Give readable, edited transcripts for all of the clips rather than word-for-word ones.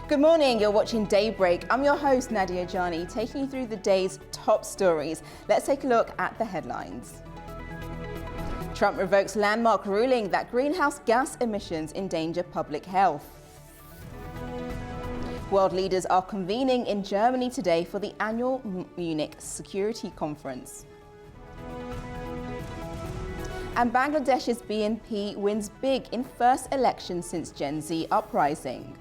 Good morning, you're watching Daybreak. I'm your host, Nadia Jani, taking you through the day's top stories. Let's take a look at the headlines. Trump revokes landmark ruling that greenhouse gas emissions endanger public health. World leaders are convening in Germany today for the annual Munich Security Conference. And Bangladesh's BNP wins big in first election since Gen Z uprising.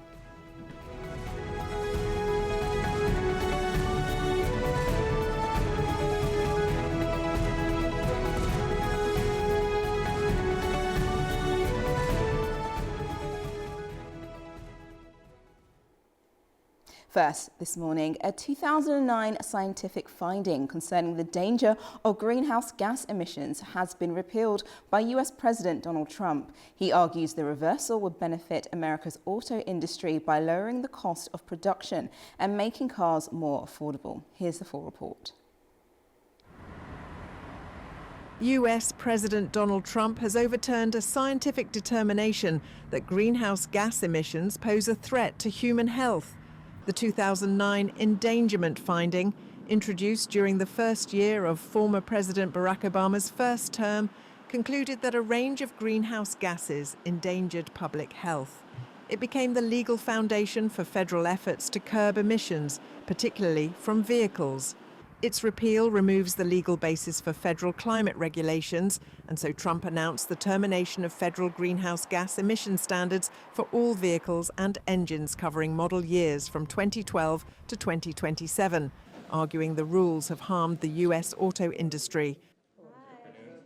First, this morning, a 2009 scientific finding concerning the danger of greenhouse gas emissions has been repealed by US President Donald Trump. He argues the reversal would benefit America's auto industry by lowering the cost of production and making cars more affordable. Here's the full report. US President Donald Trump has overturned a scientific determination that greenhouse gas emissions pose a threat to human health. The 2009 endangerment finding, introduced during the first year of former President Barack Obama's first term, concluded that a range of greenhouse gases endangered public health. It became the legal foundation for federal efforts to curb emissions, particularly from vehicles. Its repeal removes the legal basis for federal climate regulations, and so Trump announced the termination of federal greenhouse gas emission standards for all vehicles and engines covering model years from 2012 to 2027, arguing the rules have harmed the US auto industry.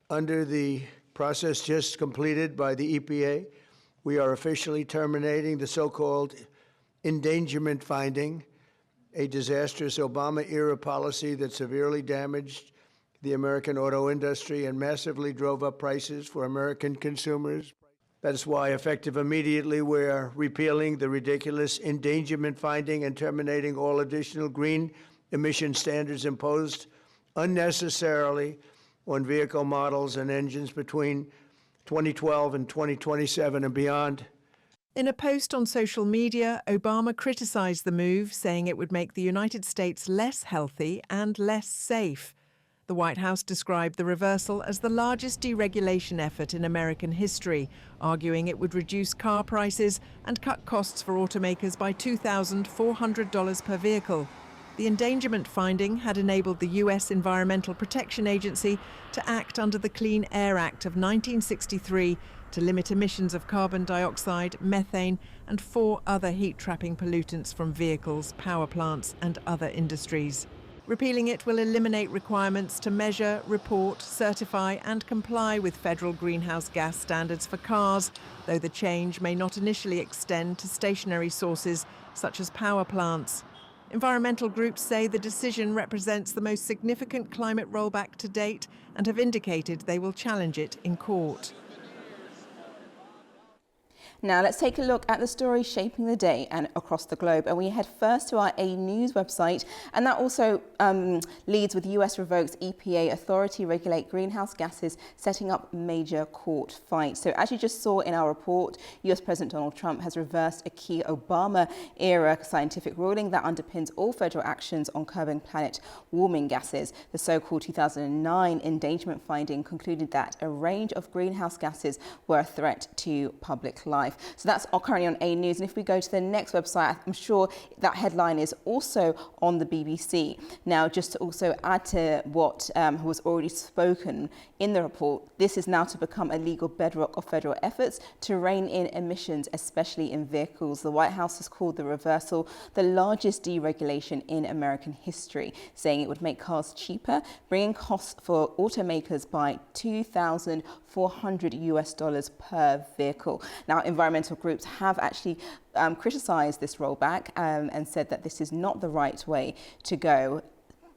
Under the process just completed by the EPA, we are officially terminating the so-called endangerment finding, a disastrous Obama-era policy that severely damaged the American auto industry and massively drove up prices for American consumers. That is why, effective immediately, we are repealing the ridiculous endangerment finding and terminating all additional green emission standards imposed unnecessarily on vehicle models and engines between 2012 and 2027 and beyond. In a post on social media, Obama criticized the move, saying it would make the United States less healthy and less safe. The White House described the reversal as the largest deregulation effort in American history, arguing it would reduce car prices and cut costs for automakers by $2,400 per vehicle. The endangerment finding had enabled the U.S. Environmental Protection Agency to act under the Clean Air Act of 1963 to limit emissions of carbon dioxide, methane, and 4 other heat-trapping pollutants from vehicles, power plants, and other industries. Repealing it will eliminate requirements to measure, report, certify, and comply with federal greenhouse gas standards for cars, though the change may not initially extend to stationary sources such as power plants. Environmental groups say the decision represents the most significant climate rollback to date and have indicated they will challenge it in court. Now let's take a look at the stories shaping the day and across the globe. And we head first to our A News website, and that also leads with US revokes EPA authority regulate greenhouse gases, setting up major court fight. So as you just saw in our report, US President Donald Trump has reversed a key Obama-era scientific ruling that underpins all federal actions on curbing planet warming gases. The so-called 2009 endangerment finding concluded that a range of greenhouse gases were a threat to public life. So that's currently on A News. And if we go to the next website, I'm sure that headline is also on the BBC. Now, just to also add to what was already spoken in the report, this is now to become a legal bedrock of federal efforts to rein in emissions, especially in vehicles. The White House has called the reversal the largest deregulation in American history, saying it would make cars cheaper, bringing costs for automakers by $2,400 per vehicle. Now, environmental groups have actually criticised this rollback and said that this is not the right way to go.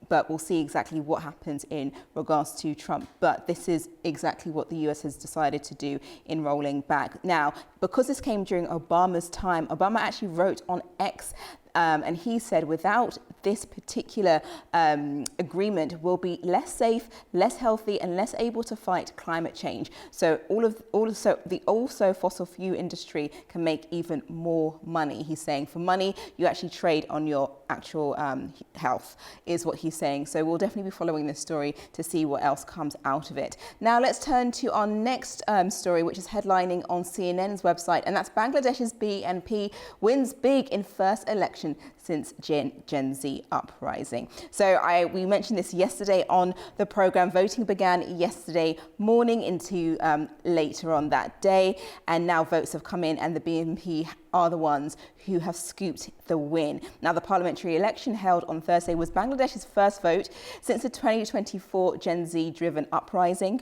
But we'll see exactly what happens in regards to Trump. But this is exactly what the US has decided to do in rolling back. Now, because this came during Obama's time, Obama actually wrote on X And he said without this particular agreement, we'll be less safe, less healthy, and less able to fight climate change. So also fossil fuel industry can make even more money. He's saying for money, you actually trade on your actual health, is what he's saying. So we'll definitely be following this story to see what else comes out of it. Now let's turn to our next story, which is headlining on CNN's website, and that's Bangladesh's BNP wins big in first election since Gen Z uprising. So we mentioned this yesterday on the program. Voting began yesterday morning into later on that day, and now votes have come in, and the BNP are the ones who have scooped the win. Now, the parliamentary election held on Thursday was Bangladesh's first vote since the 2024 Gen Z-driven uprising.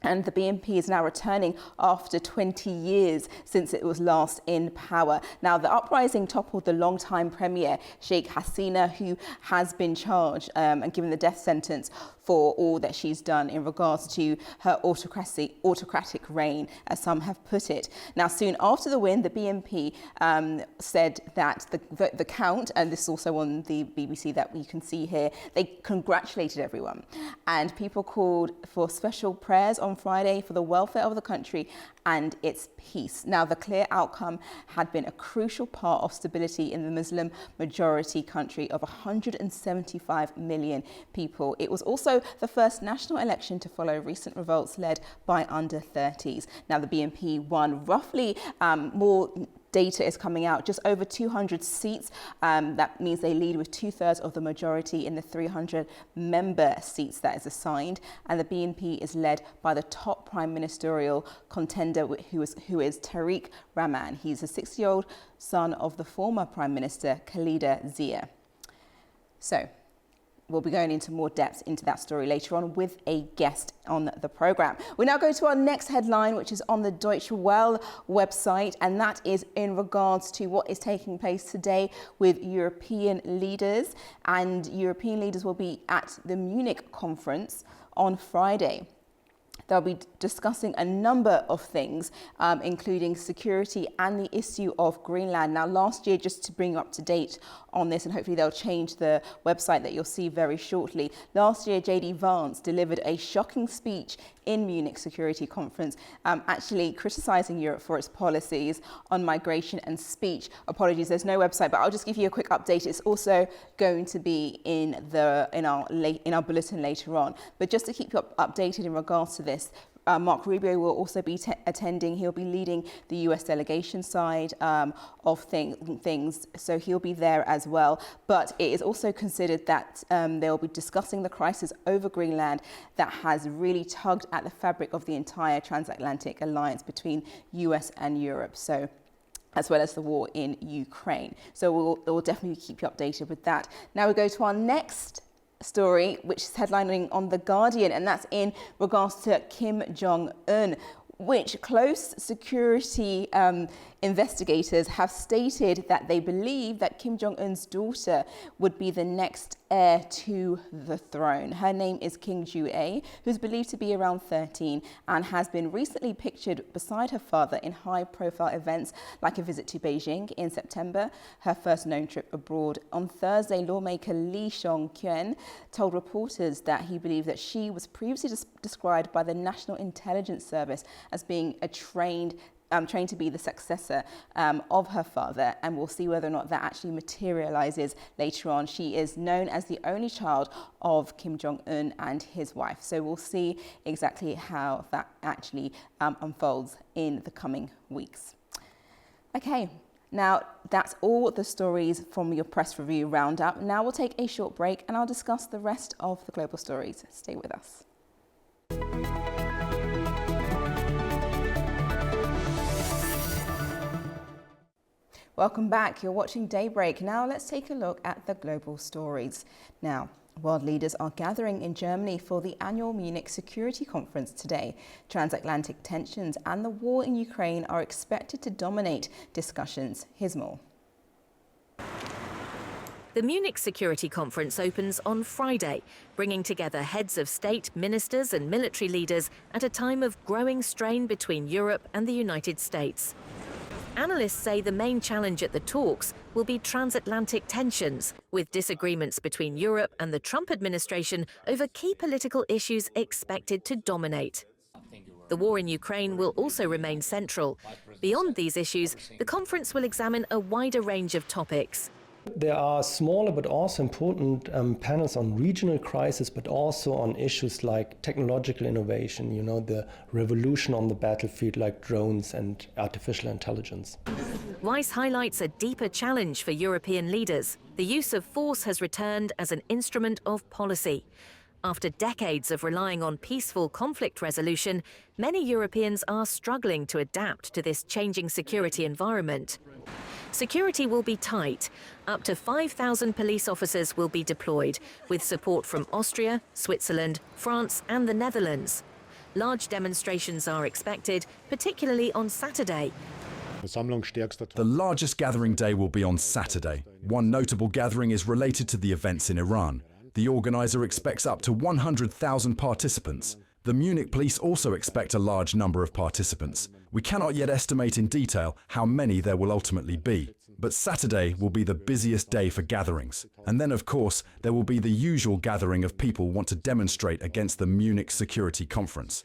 And the BNP is now returning after 20 years since it was last in power. Now, the uprising toppled the longtime premier, Sheikh Hasina, who has been charged and given the death sentence for all that she's done in regards to her autocratic reign, as some have put it. Now, soon after the win, the BNP said that the count, and this is also on the BBC that you can see here, they congratulated everyone. And people called for special prayers on Friday for the welfare of the country and its peace. Now, the clear outcome had been a crucial part of stability in the Muslim majority country of 175 million people. It was also the first national election to follow recent revolts led by under 30s. Now, the BNP won roughly more data is coming out, just over 200 seats. That means they lead with 2/3 of the majority in the 300 member seats that is assigned. And the BNP is led by the top prime ministerial contender, who is Tariq Rahman. He's a 60-year-old son of the former Prime Minister Khalida Zia. So we'll be going into more depth into that story later on with a guest on the programme. We now go to our next headline, which is on the Deutsche Welle website, and that is in regards to what is taking place today with European leaders. And European leaders will be at the Munich conference on Friday. They'll be discussing a number of things, including security and the issue of Greenland. Now, last year, just to bring you up to date on this, and hopefully they'll change the website that you'll see very shortly. Last year, JD Vance delivered a shocking speech in Munich Security Conference, actually criticising Europe for its policies on migration and speech. Apologies, there's no website, but I'll just give you a quick update. It's also going to be in our bulletin later on. But just to keep you updated in regards to this, Mark Rubio will also be attending. He'll be leading the US delegation side of things, so he'll be there as well. But it is also considered that they'll be discussing the crisis over Greenland that has really tugged at the fabric of the entire transatlantic alliance between US and Europe. So, as well as the war in Ukraine. So we'll definitely keep you updated with that. Now we go to our next story, which is headlining on The Guardian, and that's in regards to Kim Jong-un, which close security investigators have stated that they believe that Kim Jong-un's daughter would be the next heir to the throne. Her name is Kim Ju-ae, who's believed to be around 13 and has been recently pictured beside her father in high-profile events like a visit to Beijing in September, her first known trip abroad. On Thursday, lawmaker Lee Song-kyun told reporters that he believed that she was previously described by the National Intelligence Service as being trained to be the successor of her father, and we'll see whether or not that actually materializes later on. She is known as the only child of Kim Jong-un and his wife, so we'll see exactly how that actually unfolds in the coming weeks. Okay, now that's all the stories from your press review roundup. Now we'll take a short break and I'll discuss the rest of the global stories. Stay with us. Welcome back. You're watching Daybreak. Now let's take a look at the global stories. Now, world leaders are gathering in Germany for the annual Munich Security Conference today. Transatlantic tensions and the war in Ukraine are expected to dominate discussions. Here's more. The Munich Security Conference opens on Friday, bringing together heads of state, ministers and military leaders at a time of growing strain between Europe and the United States. Analysts say the main challenge at the talks will be transatlantic tensions, with disagreements between Europe and the Trump administration over key political issues expected to dominate. The war in Ukraine will also remain central. Beyond these issues, the conference will examine a wider range of topics. There are smaller but also important panels on regional crisis, but also on issues like technological innovation, the revolution on the battlefield like drones and artificial intelligence. Weiss highlights a deeper challenge for European leaders. The use of force has returned as an instrument of policy. After decades of relying on peaceful conflict resolution, many Europeans are struggling to adapt to this changing security environment. Security will be tight. Up to 5,000 police officers will be deployed, with support from Austria, Switzerland, France and the Netherlands. Large demonstrations are expected, particularly on Saturday. The largest gathering day will be on Saturday. One notable gathering is related to the events in Iran. The organizer expects up to 100,000 participants. The Munich police also expect a large number of participants. We cannot yet estimate in detail how many there will ultimately be, but Saturday will be the busiest day for gatherings. And then, of course, there will be the usual gathering of people who want to demonstrate against the Munich Security Conference.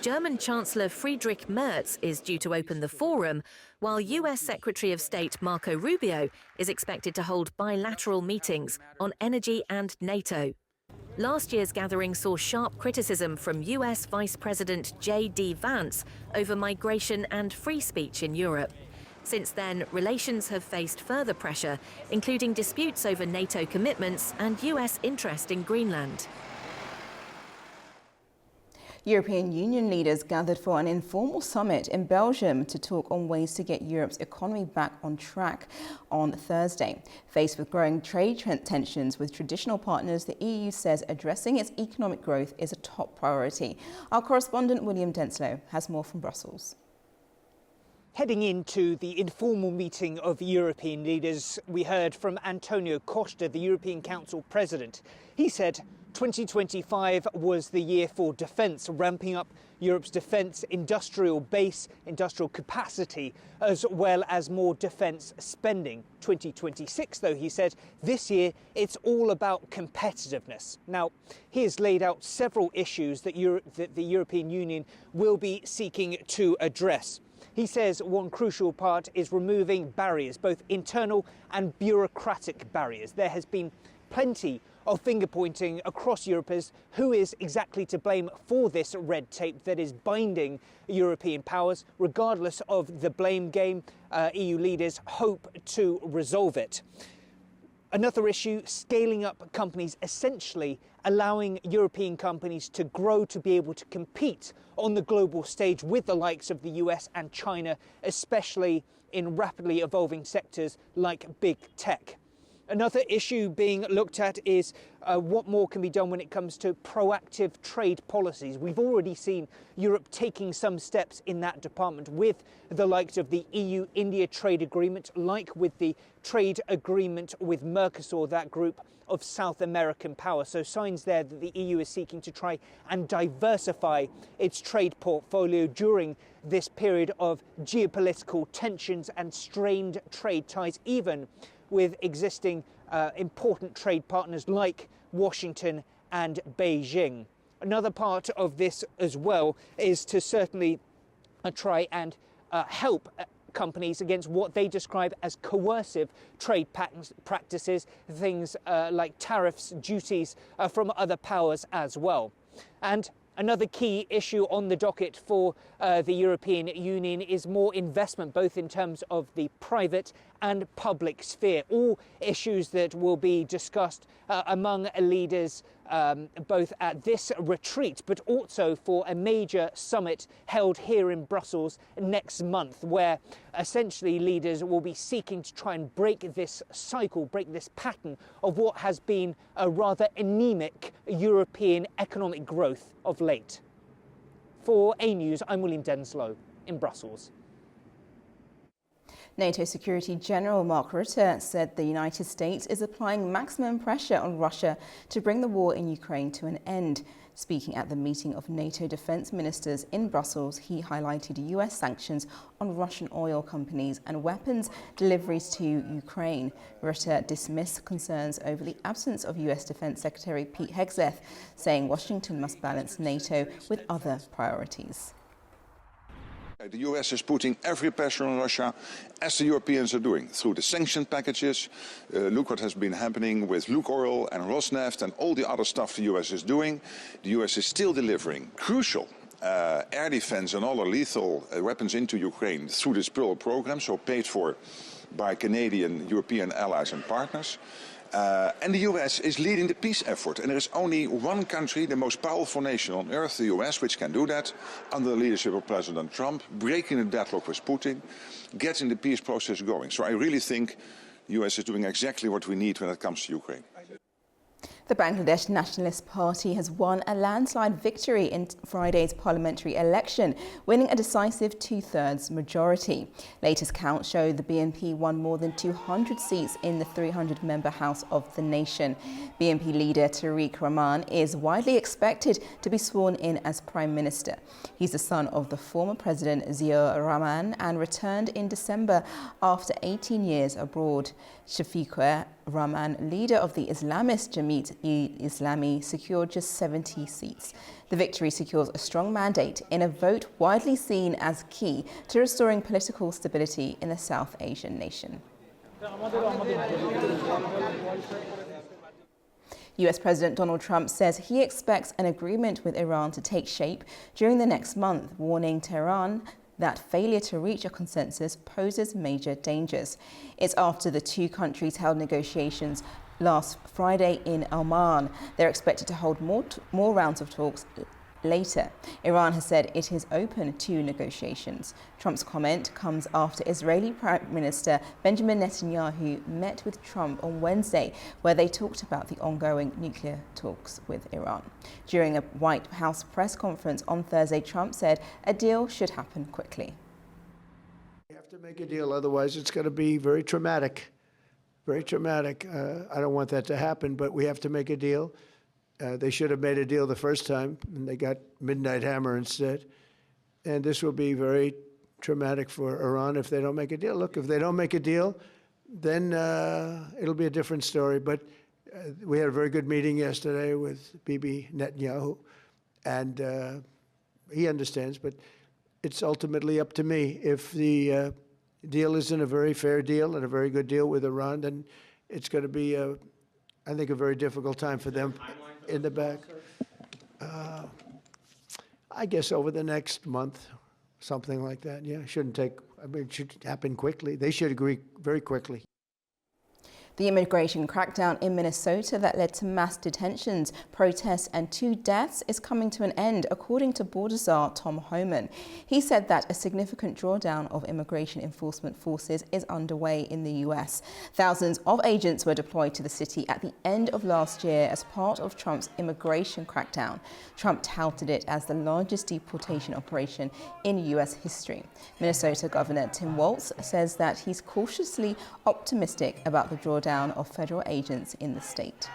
German Chancellor Friedrich Merz is due to open the forum, while US Secretary of State Marco Rubio is expected to hold bilateral meetings on energy and NATO. Last year's gathering saw sharp criticism from US Vice President J.D. Vance over migration and free speech in Europe. Since then, relations have faced further pressure, including disputes over NATO commitments and US interest in Greenland. European Union leaders gathered for an informal summit in Belgium to talk on ways to get Europe's economy back on track on Thursday. Faced with growing trade tensions with traditional partners, the EU says addressing its economic growth is a top priority. Our correspondent William Denslow has more from Brussels. Heading into the informal meeting of European leaders, we heard from Antonio Costa, the European Council President. He said 2025 was the year for defence, ramping up Europe's defence industrial base, industrial capacity, as well as more defence spending. 2026, though, he said, this year it's all about competitiveness. Now, he has laid out several issues that the European Union will be seeking to address. He says one crucial part is removing barriers, both internal and bureaucratic barriers. There has been plenty of finger-pointing across Europe as who is exactly to blame for this red tape that is binding European powers. Regardless of the blame game, EU leaders hope to resolve it. Another issue, scaling up companies, essentially allowing European companies to grow to be able to compete on the global stage with the likes of the US and China, especially in rapidly evolving sectors like big tech. Another issue being looked at is what more can be done when it comes to proactive trade policies. We've already seen Europe taking some steps in that department with the likes of the EU-India trade agreement, like with the trade agreement with Mercosur, that group of South American power. So signs there that the EU is seeking to try and diversify its trade portfolio during this period of geopolitical tensions and strained trade ties, even with existing important trade partners like Washington and Beijing. Another part of this as well is to certainly try and help companies against what they describe as coercive trade practices, things like tariffs, duties from other powers as well. And another key issue on the docket for the European Union is more investment, both in terms of the private and public sphere. All issues that will be discussed among leaders both at this retreat, but also for a major summit held here in Brussels next month, where essentially leaders will be seeking to try and break this cycle, break this pattern of what has been a rather anemic European economic growth of late. For A News, I'm William Denslow in Brussels. NATO Security General Mark Rutte said the United States is applying maximum pressure on Russia to bring the war in Ukraine to an end. Speaking at the meeting of NATO defense ministers in Brussels, he highlighted US sanctions on Russian oil companies and weapons deliveries to Ukraine. Rutte dismissed concerns over the absence of US Defense Secretary Pete Hegseth, saying Washington must balance NATO with other priorities. The US is putting every pressure on Russia, as the Europeans are doing, through the sanction packages. Look what has been happening with Lukoil and Rosneft and all the other stuff the US is doing. The US is still delivering crucial air defense and other lethal weapons into Ukraine through this Pearl program, so paid for by Canadian, European allies and partners. And the US is leading the peace effort, and there is only one country, the most powerful nation on earth, the US, which can do that under the leadership of President Trump, breaking the deadlock with Putin, getting the peace process going. So I really think the US is doing exactly what we need when it comes to Ukraine. The Bangladesh Nationalist Party has won a landslide victory in Friday's parliamentary election, winning a decisive two-thirds majority. Latest counts show the BNP won more than 200 seats in the 300-member House of the nation. BNP leader Tariq Rahman is widely expected to be sworn in as Prime Minister. He's the son of the former President Ziaur Rahman and returned in December after 18 years abroad. Shafiqur Rahman, leader of the Islamist Jamaat-e-Islami, secured just 70 seats. The victory secures a strong mandate in a vote widely seen as key to restoring political stability in the South Asian nation. US President Donald Trump says he expects an agreement with Iran to take shape during the next month, warning Tehran that failure to reach a consensus poses major dangers. It's after the two countries held negotiations last Friday in Oman. They're expected to hold more rounds of talks later. Iran has said it is open to negotiations. Trump's comment comes after Israeli Prime Minister Benjamin Netanyahu met with Trump on Wednesday, where they talked about the ongoing nuclear talks with Iran. During a White House press conference on Thursday, Trump said a deal should happen quickly. We have to make a deal, otherwise it's going to be very traumatic. Very traumatic. I don't want that to happen, but we have to make a deal. They should have made a deal the first time, and they got Midnight Hammer instead. And this will be very traumatic for Iran if they don't make a deal. Look, if they don't make a deal, then it'll be a different story. But we had a very good meeting yesterday with Bibi Netanyahu, and he understands, but it's ultimately up to me. If the deal isn't a very fair deal and a very good deal with Iran, then it's going to be, I think, a very difficult time for them in the back. I guess over the next month, something like that. Yeah, shouldn't take, I mean, it should happen quickly. They should agree very quickly. The immigration crackdown in Minnesota that led to mass detentions, protests and 2 deaths is coming to an end, according to Border Czar Tom Homan. He said that a significant drawdown of immigration enforcement forces is underway in the US. Thousands of agents were deployed to the city at the end of last year as part of Trump's immigration crackdown. Trump touted it as the largest deportation operation in US history. Minnesota Governor Tim Walz says that he's cautiously optimistic about the drawdown of federal agents in the state.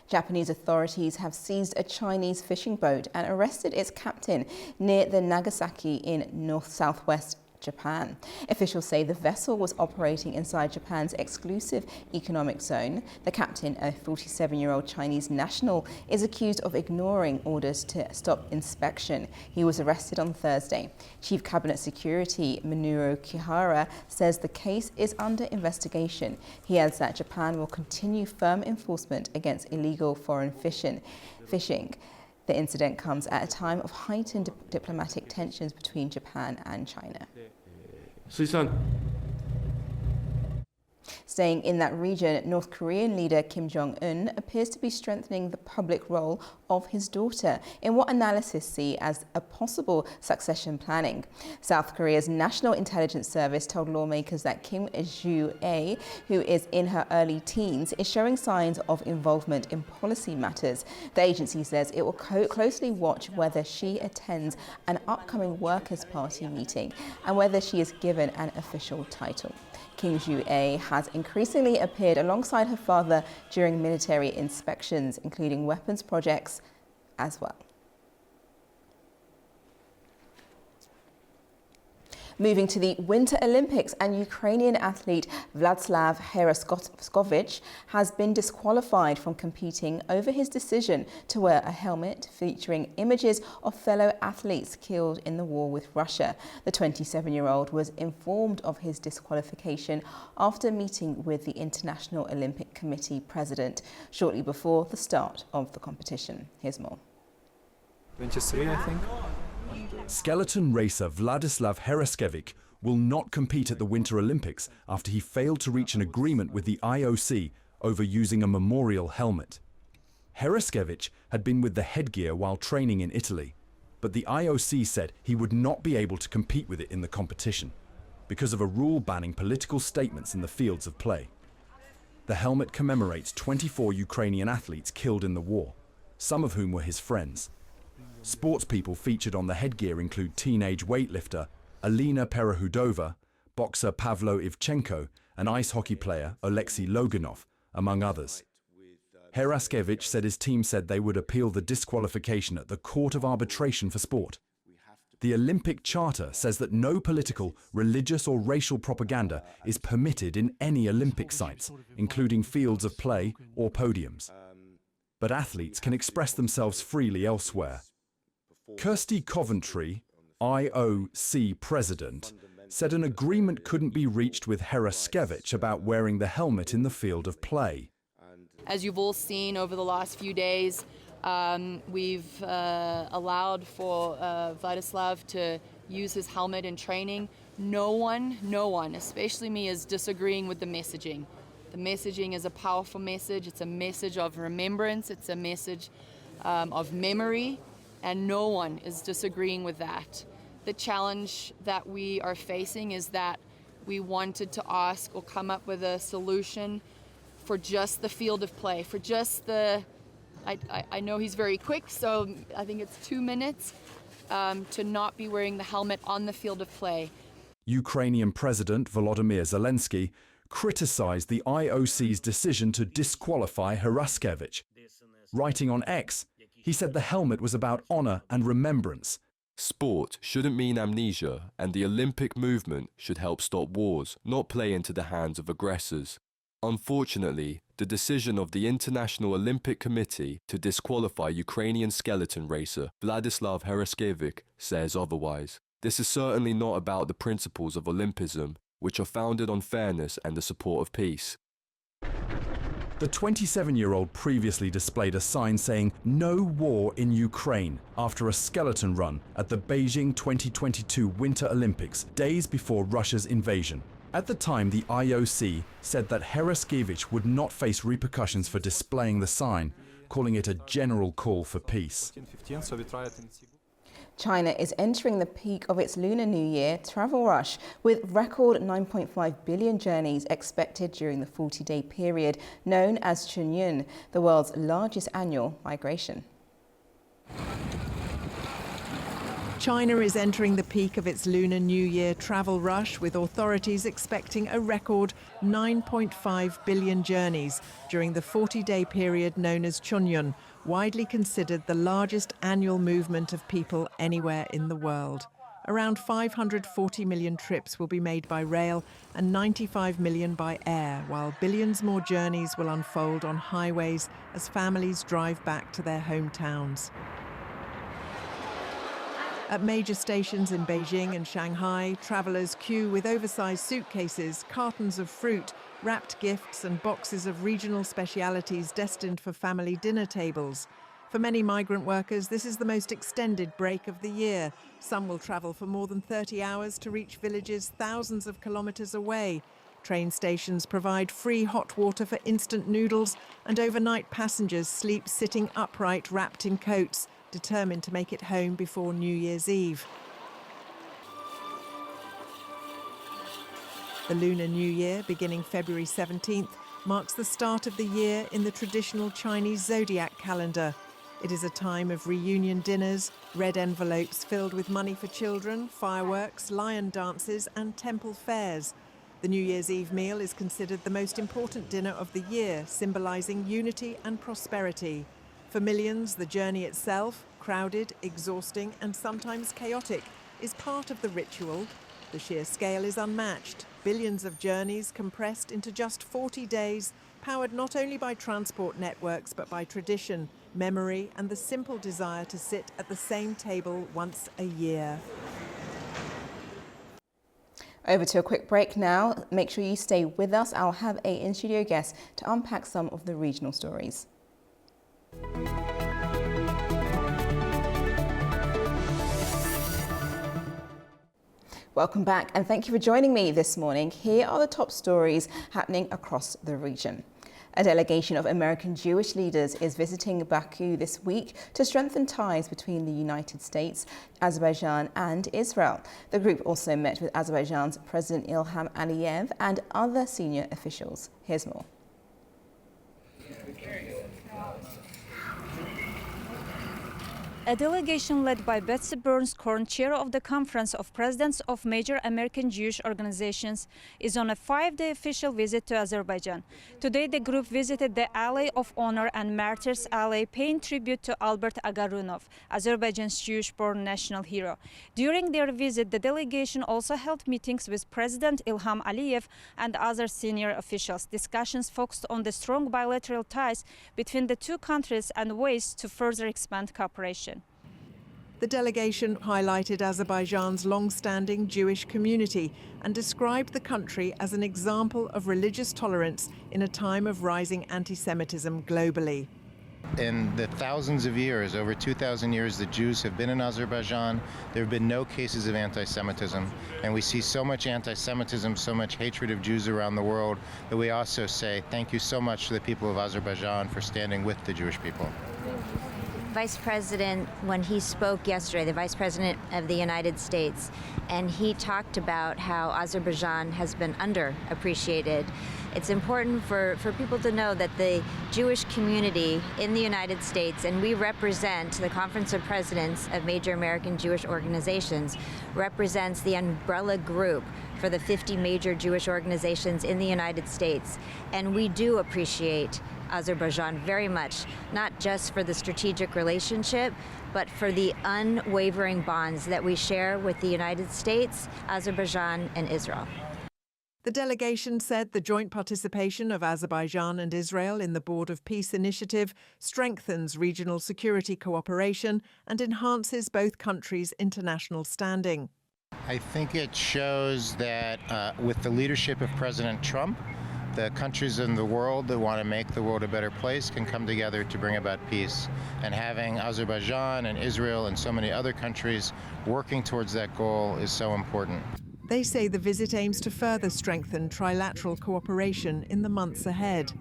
Japanese authorities have seized a Chinese fishing boat and arrested its captain near the Nagasaki in north-southwest Japan. Officials say the vessel was operating inside Japan's exclusive economic zone. The captain, a 47-year-old Chinese national, is accused of ignoring orders to stop inspection. He was arrested on Thursday. Chief Cabinet Security Minoru Kihara says the case is under investigation. He adds that Japan will continue firm enforcement against illegal foreign fishing. The incident comes at a time of heightened diplomatic tensions between Japan and China. Staying in that region, North Korean leader Kim Jong-un appears to be strengthening the public role of his daughter in what analysts see as a possible succession planning. South Korea's National Intelligence Service told lawmakers that Kim Joo-ae, who is in her early teens, is showing signs of involvement in policy matters. The agency says it will closely watch whether she attends an upcoming Workers' Party meeting and whether she is given an official title. King Zhu has increasingly appeared alongside her father during military inspections, including weapons projects as well. Moving to the Winter Olympics, and Ukrainian athlete Vladislav Heraskovich has been disqualified from competing over his decision to wear a helmet featuring images of fellow athletes killed in the war with Russia. The 27-year-old was informed of his disqualification after meeting with the International Olympic Committee president shortly before the start of the competition. Here's more. 23, I think. Skeleton racer Vladislav Heraskovich will not compete at the Winter Olympics after he failed to reach an agreement with the IOC over using a memorial helmet. Heraskovich had been with the headgear while training in Italy, but the IOC said he would not be able to compete with it in the competition because of a rule banning political statements in the fields of play. The helmet commemorates 24 Ukrainian athletes killed in the war, some of whom were his friends. Sports people featured on the headgear include teenage weightlifter Alina Perehudova, boxer Pavlo Ivchenko, and ice hockey player Oleksiy Loganov, among others. Heraskovich said his team said they would appeal the disqualification at the Court of Arbitration for Sport. The Olympic Charter says that no political, religious or racial propaganda is permitted in any Olympic sites, including fields of play or podiums. But athletes can express themselves freely elsewhere. Kirsty Coventry, IOC president, said an agreement couldn't be reached with Heraskovich about wearing the helmet in the field of play. As you've all seen over the last few days, we've allowed for Vladislav to use his helmet in training. No one, especially me, is disagreeing with the messaging. The messaging is a powerful message. It's a message of remembrance. It's a message of memory. And no one is disagreeing with that. The challenge that we are facing is that we wanted to ask or come up with a solution for just the field of play, for just the, I know he's very quick, so I think it's 2 minutes, to not be wearing the helmet on the field of play. Ukrainian President Volodymyr Zelensky criticized the IOC's decision to disqualify Heraskovich. Writing on X, he said the helmet was about honor and remembrance. Sport shouldn't mean amnesia, and the Olympic movement should help stop wars, not play into the hands of aggressors. Unfortunately, the decision of the International Olympic Committee to disqualify Ukrainian skeleton racer Vladislav Heraskovich says otherwise. This is certainly not about the principles of Olympism, which are founded on fairness and the support of peace. The 27-year-old previously displayed a sign saying "No war in Ukraine" after a skeleton run at the Beijing 2022 Winter Olympics, days before Russia's invasion. At the time, the IOC said that Heraskovich would not face repercussions for displaying the sign, calling it a general call for peace. China is entering the peak of its Lunar New Year travel rush, with record 9.5 billion journeys expected during the 40-day period known as Chunyun, the world's largest annual migration. China is entering the peak of its Lunar New Year travel rush, with authorities expecting a record 9.5 billion journeys during the 40-day period known as Chunyun, widely considered the largest annual movement of people anywhere in the world. Around 540 million trips will be made by rail and 95 million by air, while billions more journeys will unfold on highways as families drive back to their hometowns. At major stations in Beijing and Shanghai, travellers queue with oversized suitcases, cartons of fruit, wrapped gifts and boxes of regional specialities destined for family dinner tables. For many migrant workers, this is the most extended break of the year. Some will travel for more than 30 hours to reach villages thousands of kilometres away. Train stations provide free hot water for instant noodles, and overnight passengers sleep sitting upright wrapped in coats, determined to make it home before New Year's Eve. The Lunar New Year, beginning February 17th, marks the start of the year in the traditional Chinese zodiac calendar. It is a time of reunion dinners, red envelopes filled with money for children, fireworks, lion dances and temple fairs. The New Year's Eve meal is considered the most important dinner of the year, symbolising unity and prosperity. For millions, the journey itself, crowded, exhausting and sometimes chaotic, is part of the ritual. The sheer scale is unmatched. Billions of journeys compressed into just 40 days, powered not only by transport networks but by tradition, memory and the simple desire to sit at the same table once a year. Over to a quick break now. Make sure you stay with us. I'll have an in-studio guest to unpack some of the regional stories. Welcome back and thank you for joining me this morning. Here are the top stories happening across the region. A delegation of American Jewish leaders is visiting Baku this week to strengthen ties between the United States, Azerbaijan and Israel. The group also met with Azerbaijan's President Ilham Aliyev and other senior officials. Here's more. A delegation led by Betsy Burns-Korn, chair of the Conference of Presidents of Major American Jewish Organizations, is on a 5-day official visit to Azerbaijan. Today, the group visited the Alley of Honor and Martyrs Alley, paying tribute to Albert Agarunov, Azerbaijan's Jewish-born national hero. During their visit, the delegation also held meetings with President Ilham Aliyev and other senior officials. Discussions focused on the strong bilateral ties between the two countries and ways to further expand cooperation. The delegation highlighted Azerbaijan's long-standing Jewish community and described the country as an example of religious tolerance in a time of rising anti-Semitism globally. In the thousands of years, over 2,000 years, the Jews have been in Azerbaijan. There have been no cases of anti-Semitism. And we see so much anti-Semitism, so much hatred of Jews around the world, that we also say thank you so much to the people of Azerbaijan for standing with the Jewish people. Vice President, when he spoke yesterday, the Vice President of the United States, and he talked about how Azerbaijan has been underappreciated. It's important for people to know that the Jewish community in the United States, and we represent the Conference of Presidents of Major American Jewish Organizations, represents the umbrella group for the 50 major Jewish organizations in the United States. And we do appreciate Azerbaijan very much, not just for the strategic relationship, but for the unwavering bonds that we share with the United States, Azerbaijan, and Israel. The delegation said the joint participation of Azerbaijan and Israel in the Board of Peace Initiative strengthens regional security cooperation and enhances both countries' international standing. I think it shows that with the leadership of President Trump, the countries in the world that want to make the world a better place can come together to bring about peace. And having Azerbaijan and Israel and so many other countries working towards that goal is so important. They say the visit aims to further strengthen trilateral cooperation in the months ahead.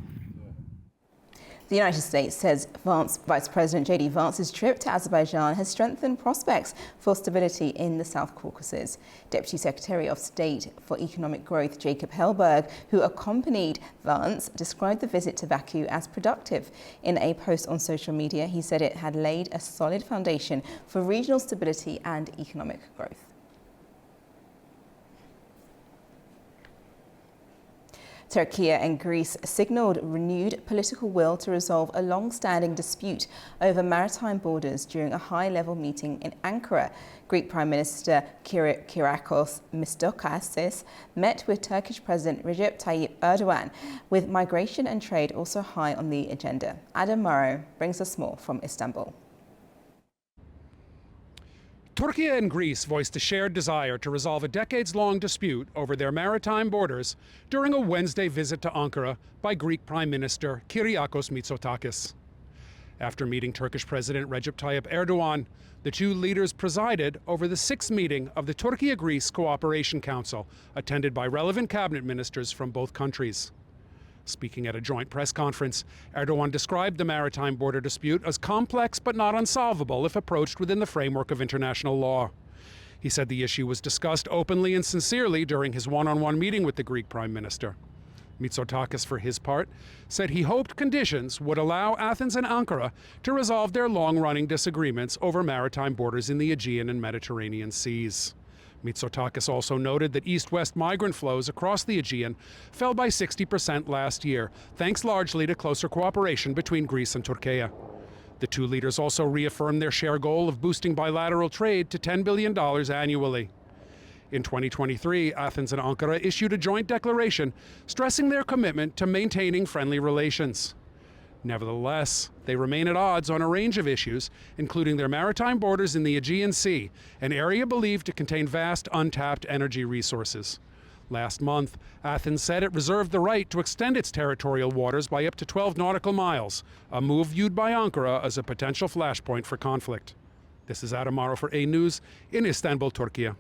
The United States says Vice President J.D. Vance's trip to Azerbaijan has strengthened prospects for stability in the South Caucasus. Deputy Secretary of State for Economic Growth Jacob Hellberg, who accompanied Vance, described the visit to Baku as productive. In a post on social media, he said it had laid a solid foundation for regional stability and economic growth. Turkey and Greece signalled renewed political will to resolve a long-standing dispute over maritime borders during a high-level meeting in Ankara. Greek Prime Minister Kyriakos Mitsotakis met with Turkish President Recep Tayyip Erdogan, with migration and trade also high on the agenda. Adam Morrow brings us more from Istanbul. Turkey and Greece voiced a shared desire to resolve a decades-long dispute over their maritime borders during a Wednesday visit to Ankara by Greek Prime Minister Kyriakos Mitsotakis. After meeting Turkish President Recep Tayyip Erdogan, the two leaders presided over the sixth meeting of the Turkey-Greece Cooperation Council, attended by relevant cabinet ministers from both countries. Speaking at a joint press conference, Erdogan described the maritime border dispute as complex but not unsolvable if approached within the framework of international law. He said the issue was discussed openly and sincerely during his one-on-one meeting with the Greek Prime Minister. Mitsotakis, for his part, said he hoped conditions would allow Athens and Ankara to resolve their long-running disagreements over maritime borders in the Aegean and Mediterranean seas. Mitsotakis also noted that east-west migrant flows across the Aegean fell by 60% last year, thanks largely to closer cooperation between Greece and Turkey. The two leaders also reaffirmed their shared goal of boosting bilateral trade to $10 billion annually. In 2023, Athens and Ankara issued a joint declaration stressing their commitment to maintaining friendly relations. Nevertheless, they remain at odds on a range of issues, including their maritime borders in the Aegean Sea, an area believed to contain vast untapped energy resources. Last month, Athens said it reserved the right to extend its territorial waters by up to 12 nautical miles, a move viewed by Ankara as a potential flashpoint for conflict. This is Adam Morrow for A News in Istanbul, Turkey.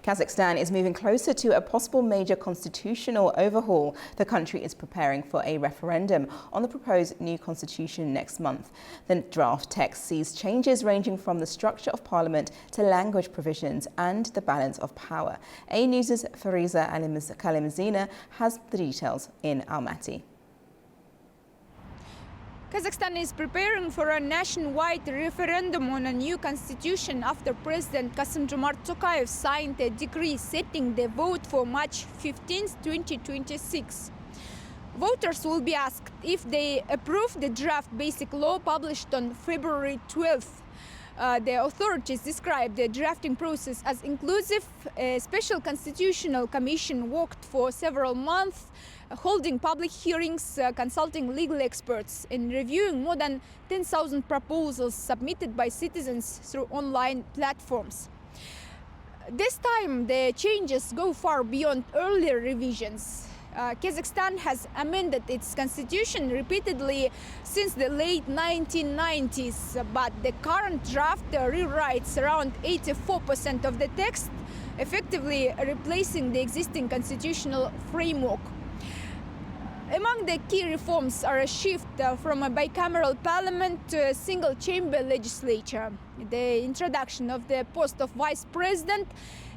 Kazakhstan is moving closer to a possible major constitutional overhaul. The country is preparing for a referendum on the proposed new constitution next month. The draft text sees changes ranging from the structure of parliament to language provisions and the balance of power. A News' Fariza Kalimzina has the details in Almaty. Kazakhstan is preparing for a nationwide referendum on a new constitution after President Kassym-Jomart Tokayev signed a decree setting the vote for March 15, 2026. Voters will be asked if they approve the draft basic law published on February 12th. The authorities described the drafting process as inclusive. A special constitutional commission worked for several months, holding public hearings, consulting legal experts, and reviewing more than 10,000 proposals submitted by citizens through online platforms. This time, the changes go far beyond earlier revisions. Kazakhstan has amended its constitution repeatedly since the late 1990s, but the current draft rewrites around 84% of the text, effectively replacing the existing constitutional framework. Among the key reforms are a shift from a bicameral parliament to a single-chamber legislature, the introduction of the post of vice president,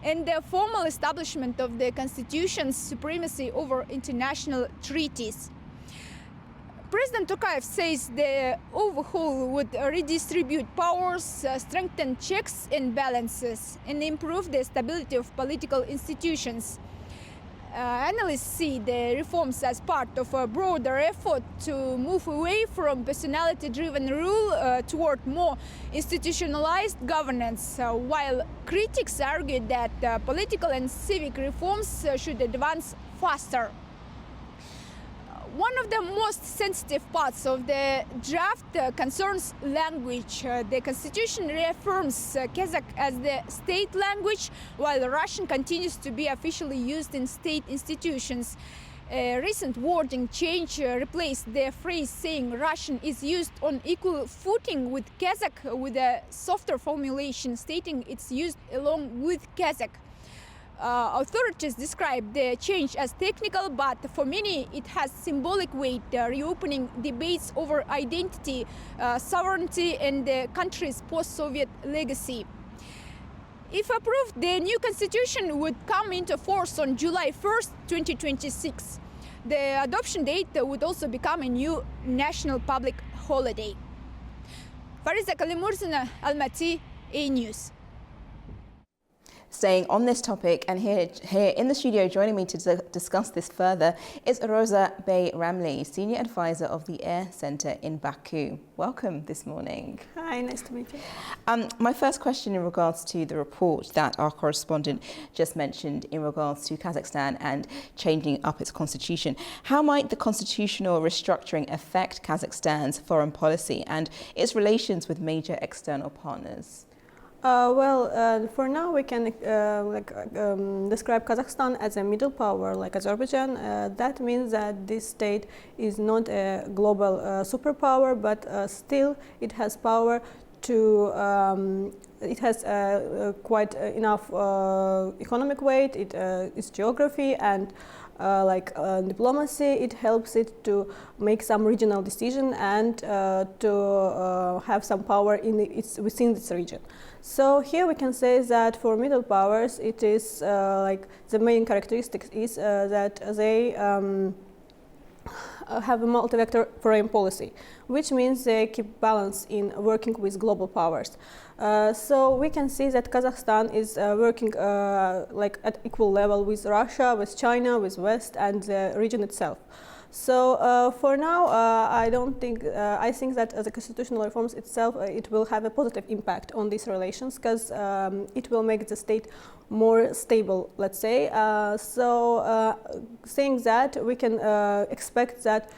and the formal establishment of the constitution's supremacy over international treaties. President Tokayev says the overhaul would redistribute powers, strengthen checks and balances, and improve the stability of political institutions. Analysts see the reforms as part of a broader effort to move away from personality-driven rule toward more institutionalized governance, while critics argue that political and civic reforms should advance faster. One of the most sensitive parts of the draft concerns language. The constitution reaffirms Kazakh as the state language, while Russian continues to be officially used in state institutions. A recent wording change replaced the phrase saying Russian is used on equal footing with Kazakh with a softer formulation stating it's used along with Kazakh. Authorities describe the change as technical, but for many it has symbolic weight, reopening debates over identity, sovereignty, and the country's post-Soviet legacy. If approved, the new constitution would come into force on July 1st, 2026. The adoption date would also become a new national public holiday. Fariza Kalimzina, Almaty, A News. Staying on this topic, and here in the studio joining me to discuss this further is Rosa Bey Ramli, Senior Advisor of the Air Center in Baku. Welcome this morning. Hi, nice to meet you. My first question in regards to the report that our correspondent just mentioned in regards to Kazakhstan and changing up its constitution. How might the constitutional restructuring affect Kazakhstan's foreign policy and its relations with major external partners? For now we can describe Kazakhstan as a middle power like Azerbaijan. That means that this state is not a global superpower, but still it has power to, it has quite enough economic weight, its geography and diplomacy. It helps it to make some regional decision and to have some power within its region. So here we can say that for middle powers, it is the main characteristic is that they have a multi-vector foreign policy, which means they keep balance in working with global powers. So we can see that Kazakhstan is working like at equal level with Russia, with China, with West, and the region itself. So for now, I think that the constitutional reforms itself, it will have a positive impact on these relations, because it will make the state more stable, let's say. Saying that, we can expect that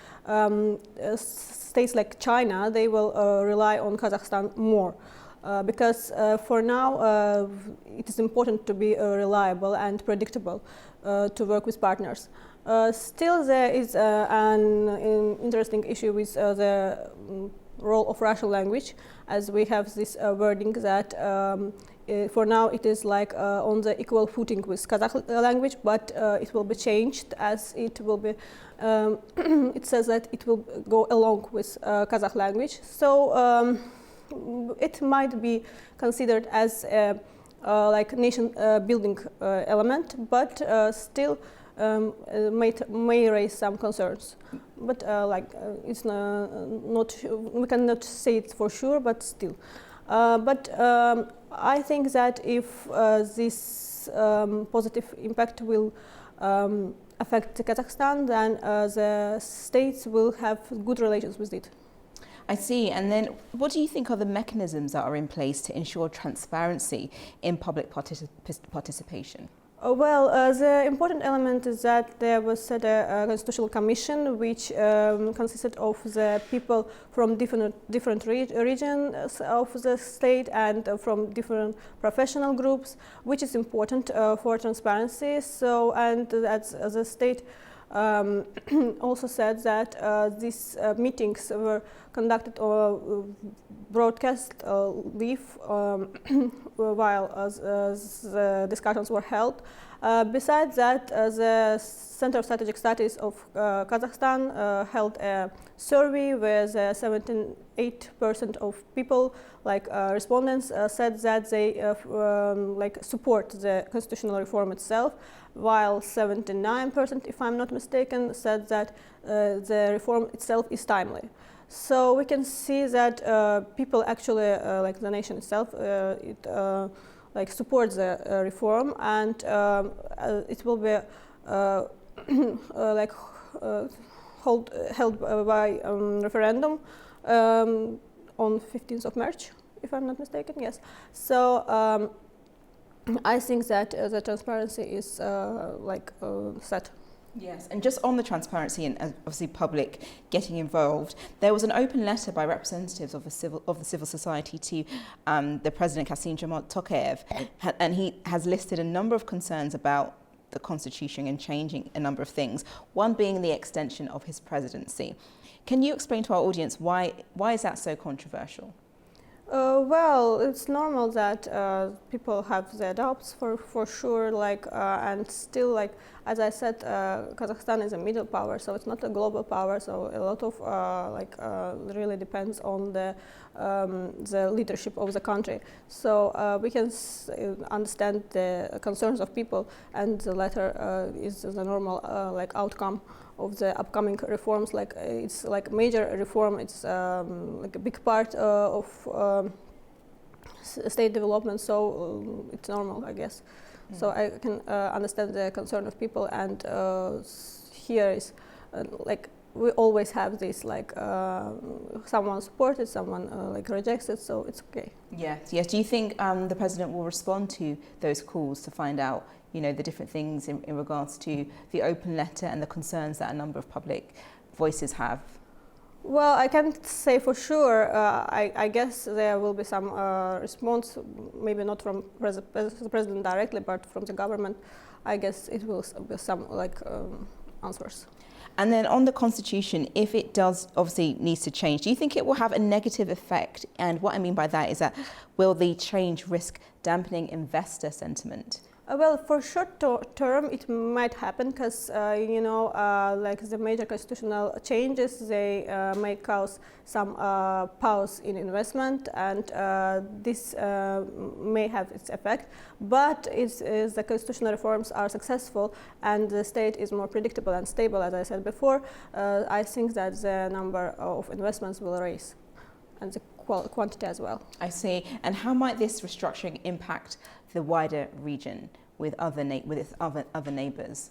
states like China, they will rely on Kazakhstan more. Because for now, it is important to be reliable and predictable to work with partners. Still, there is an interesting issue with the role of Russian language, as we have this wording that for now it is like on the equal footing with Kazakh language, but it will be changed as it will be, it says that it will go along with Kazakh language. So it might be considered as a like nation building element, but still may raise some concerns, but it's not. We cannot say it for sure, but still. But I think that if this positive impact will affect Kazakhstan, then the states will have good relations with it. I see. And then what do you think are the mechanisms that are in place to ensure transparency in public participation? The important element is that there was set a constitutional commission which consisted of the people from different regions of the state and from different professional groups, which is important for transparency. So, and as the state also said that these meetings were conducted or broadcast live while the discussions were held. Besides that, the Center of Strategic Studies of Kazakhstan held a survey where 78% of people, respondents, said that they support the constitutional reform itself, while 79%, if I'm not mistaken, said that the reform itself is timely. So we can see that people actually, like the nation itself, it supports the reform, and it will be held by referendum on 15th of March, if I'm not mistaken. Yes. So I think that the transparency is set. Yes, and just on the transparency and obviously public getting involved, there was an open letter by representatives of the civil society to the President Kassym-Jomart Tokayev, and he has listed a number of concerns about the constitution and changing a number of things, one being the extension of his presidency. Can you explain to our audience why is that so controversial? Well, it's normal that people have their doubts for sure, and still, as I said, Kazakhstan is a middle power, so it's not a global power. So a lot of really depends on the leadership of the country. So we can understand the concerns of people, and the latter is the normal outcome of the upcoming reforms. It's like major reform. It's like a big part of state development. So it's normal, I guess. So I can understand the concern of people, and here is we always have this someone supports it, someone rejects it, so it's okay. Yes. Do you think the president will respond to those calls to find out, the different things in regards to the open letter and the concerns that a number of public voices have? Well, I can't say for sure. I guess there will be some response, maybe not from the president directly, but from the government. I guess it will be some answers. And then on the constitution, if it does obviously needs to change, do you think it will have a negative effect? And what I mean by that is that will the change risk dampening investor sentiment? Well, for short term, it might happen because, like the major constitutional changes, they may cause some pause in investment, and this may have its effect. But if the constitutional reforms are successful and the state is more predictable and stable, as I said before, I think that the number of investments will rise, and the quantity as well. I see. And how might this restructuring impact the wider region with other neighbours?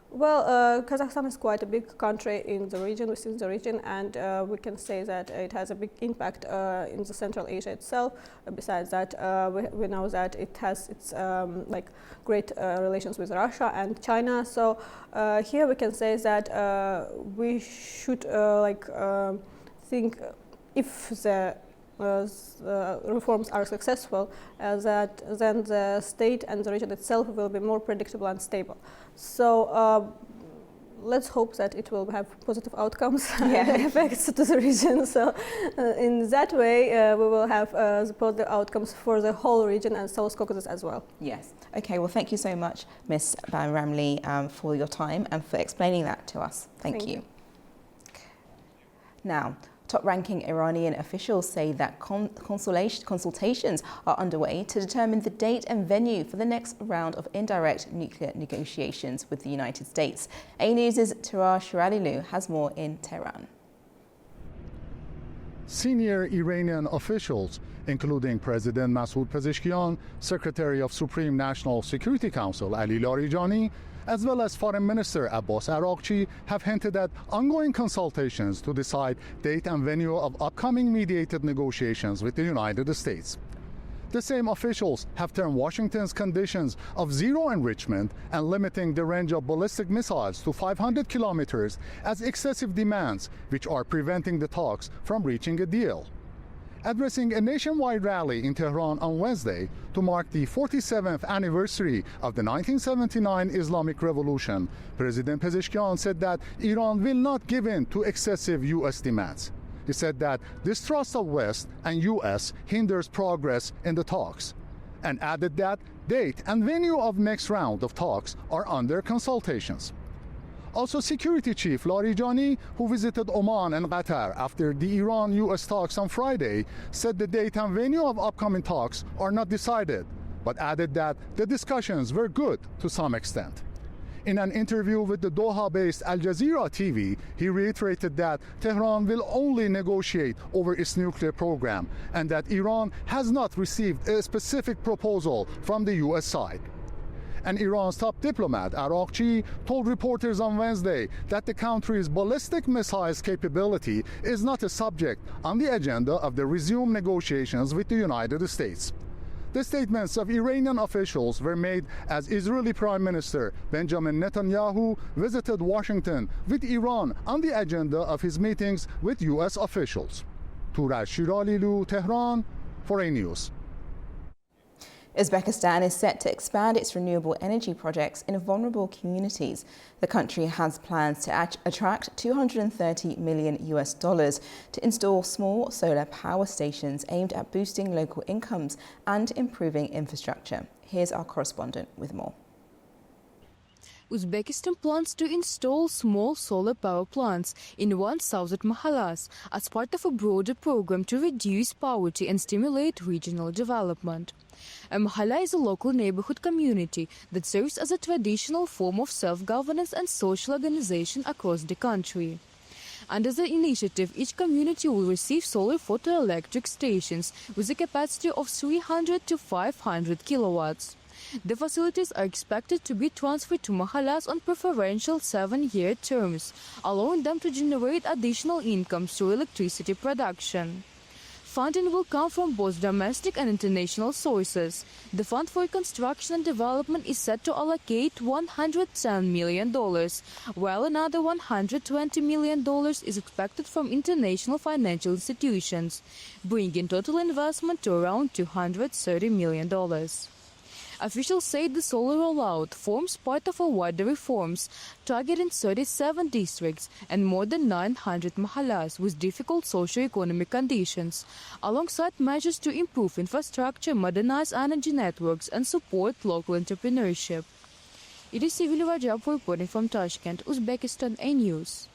Well, Kazakhstan is quite a big country in the region, within the region, and we can say that it has a big impact in the Central Asia itself. Besides that, we know that it has its great relations with Russia and China. So here we can say that we should think if the reforms are successful, that then the state and the region itself will be more predictable and stable. So let's hope that it will have positive outcomes and effects to the region. So in that way, we will have the positive outcomes for the whole region and South Caucasus as well. Yes. Okay. Well, thank you so much, Ms. Bayramli, for your time and for explaining that to us. Thank you. Now, top-ranking Iranian officials say that consultations are underway to determine the date and venue for the next round of indirect nuclear negotiations with the United States. A News' Tarar Shiralilu has more in Tehran. Senior Iranian officials, including President Masoud Pezeshkian, Secretary of Supreme National Security Council Ali Larijani, as well as Foreign Minister Abbas Araghchi, have hinted at ongoing consultations to decide date and venue of upcoming mediated negotiations with the United States. The same officials have termed Washington's conditions of zero enrichment and limiting the range of ballistic missiles to 500 kilometers as excessive demands, which are preventing the talks from reaching a deal. Addressing a nationwide rally in Tehran on Wednesday to mark the 47th anniversary of the 1979 Islamic Revolution, President Pezeshkian said that Iran will not give in to excessive U.S. demands. He said that distrust of West and U.S. hinders progress in the talks, and added that date and venue of next round of talks are under consultations. Also, Security Chief Larijani, who visited Oman and Qatar after the Iran-U.S. talks on Friday, said the date and venue of upcoming talks are not decided, but added that the discussions were good to some extent. In an interview with the Doha-based Al Jazeera TV, he reiterated that Tehran will only negotiate over its nuclear program and that Iran has not received a specific proposal from the U.S. side. And Iran's top diplomat, Araghchi, told reporters on Wednesday that the country's ballistic missiles capability is not a subject on the agenda of the resumed negotiations with the United States. The statements of Iranian officials were made as Israeli Prime Minister Benjamin Netanyahu visited Washington with Iran on the agenda of his meetings with U.S. officials. Tarar Shiralilu, Tehran, for A News. Uzbekistan is set to expand its renewable energy projects in vulnerable communities. The country has plans to attract $230 million to install small solar power stations aimed at boosting local incomes and improving infrastructure. Here's our correspondent with more. Uzbekistan plans to install small solar power plants in 1,000 mahallas as part of a broader program to reduce poverty and stimulate regional development. A mahalla is a local neighborhood community that serves as a traditional form of self-governance and social organization across the country. Under the initiative, each community will receive solar photoelectric stations with a capacity of 300 to 500 kilowatts. The facilities are expected to be transferred to mahallas on preferential 7-year terms, allowing them to generate additional income through electricity production. Funding will come from both domestic and international sources. The Fund for Construction and Development is set to allocate $110 million, while another $120 million is expected from international financial institutions, bringing total investment to around $230 million. Officials say the solar rollout forms part of a wider reforms targeting 37 districts and more than 900 mahallas with difficult socio-economic conditions, alongside measures to improve infrastructure, modernize energy networks and support local entrepreneurship. It is Sivil Rajab reporting from Tashkent, Uzbekistan A News.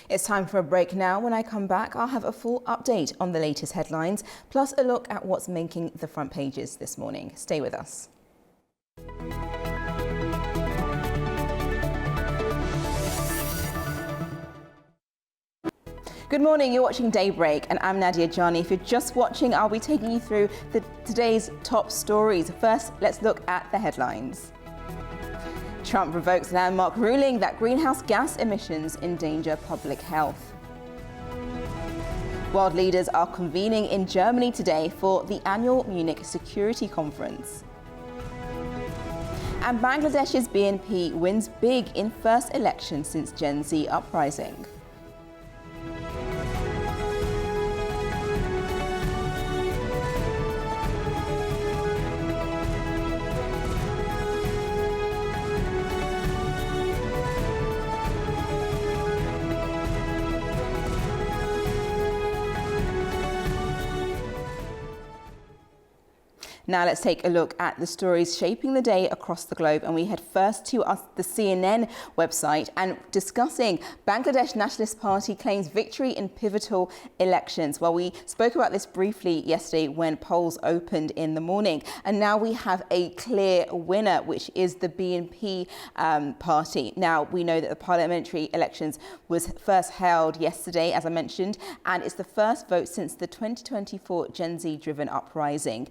It's time for a break now. When I come back, I'll have a full update on the latest headlines, plus a look at what's making the front pages this morning. Stay with us. Good morning, you're watching Daybreak and I'm Nadia Jani. If you're just watching, I'll be taking you through today's top stories. First, let's look at the headlines. Trump revokes landmark ruling that greenhouse gas emissions endanger public health. World leaders are convening in Germany today for the annual Munich Security Conference. And Bangladesh's BNP wins big in first election since Gen Z uprising. Now let's take a look at the stories shaping the day across the globe, and we head first to the CNN website and discussing Bangladesh Nationalist Party claims victory in pivotal elections. Well, we spoke about this briefly yesterday when polls opened in the morning, and now we have a clear winner, which is the BNP party. Now we know that the parliamentary elections was first held yesterday, as I mentioned, and it's the first vote since the 2024 Gen Z-driven uprising.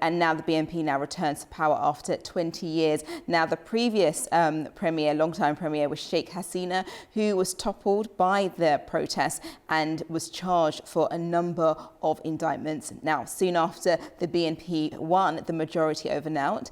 And now the BNP now returns to power after 20 years. Now the previous longtime premier was Sheikh Hasina, who was toppled by the protests and was charged for a number of indictments. Now, soon after the BNP won the majority overnight,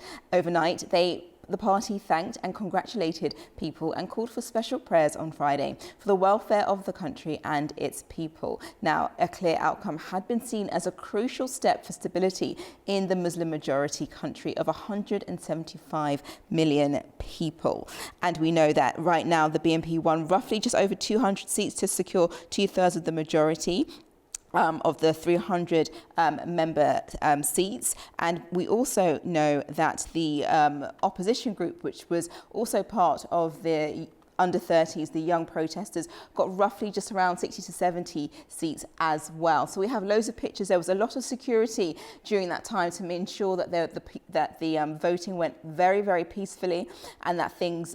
the party thanked and congratulated people and called for special prayers on Friday for the welfare of the country and its people. Now, a clear outcome had been seen as a crucial step for stability in the Muslim majority country of 175 million people. And we know that right now the BNP won roughly just over 200 seats to secure 2/3 of the majority of the 300 member seats. And we also know that the opposition group, which was also part of the under 30s, the young protesters, got roughly just around 60 to 70 seats as well. So we have loads of pictures. There was a lot of security during that time to ensure that the voting went very, very peacefully and that things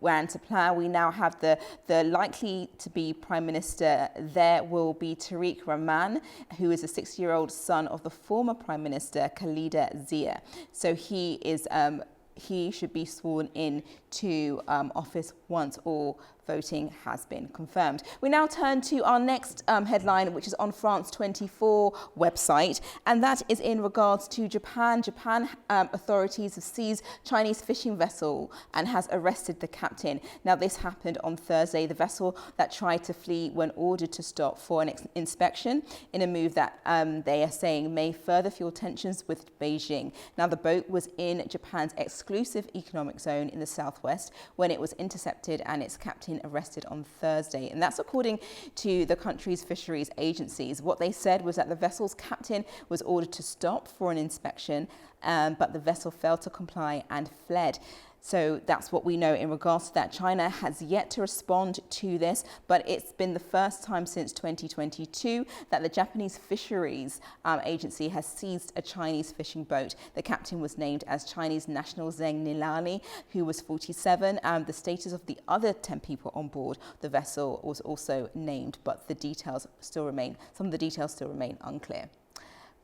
ran to plan. We now have the likely to be Prime Minister there will be Tariq Rahman, who is a 6-year-old son of the former Prime Minister Khalida Zia. So he should be sworn in to office once all voting has been confirmed. We now turn to our next headline, which is on France 24 website, and that is in regards to Japan. Japan authorities have seized Chinese fishing vessel and has arrested the captain. Now, this happened on Thursday. The vessel that tried to flee when ordered to stop for an inspection in a move that they are saying may further fuel tensions with Beijing. Now, the boat was in Japan's exclusive economic zone in the southwest when it was intercepted and its captain arrested on Thursday. And that's according to the country's fisheries agencies. What they said was that the vessel's captain was ordered to stop for an inspection, but the vessel failed to comply and fled. So that's what we know in regards to that. China has yet to respond to this, but it's been the first time since 2022 that the Japanese Fisheries Agency has seized a Chinese fishing boat. The captain was named as Chinese national Zheng Nilali, who was 47. The status of the other 10 people on board the vessel was also named, but some of the details still remain unclear.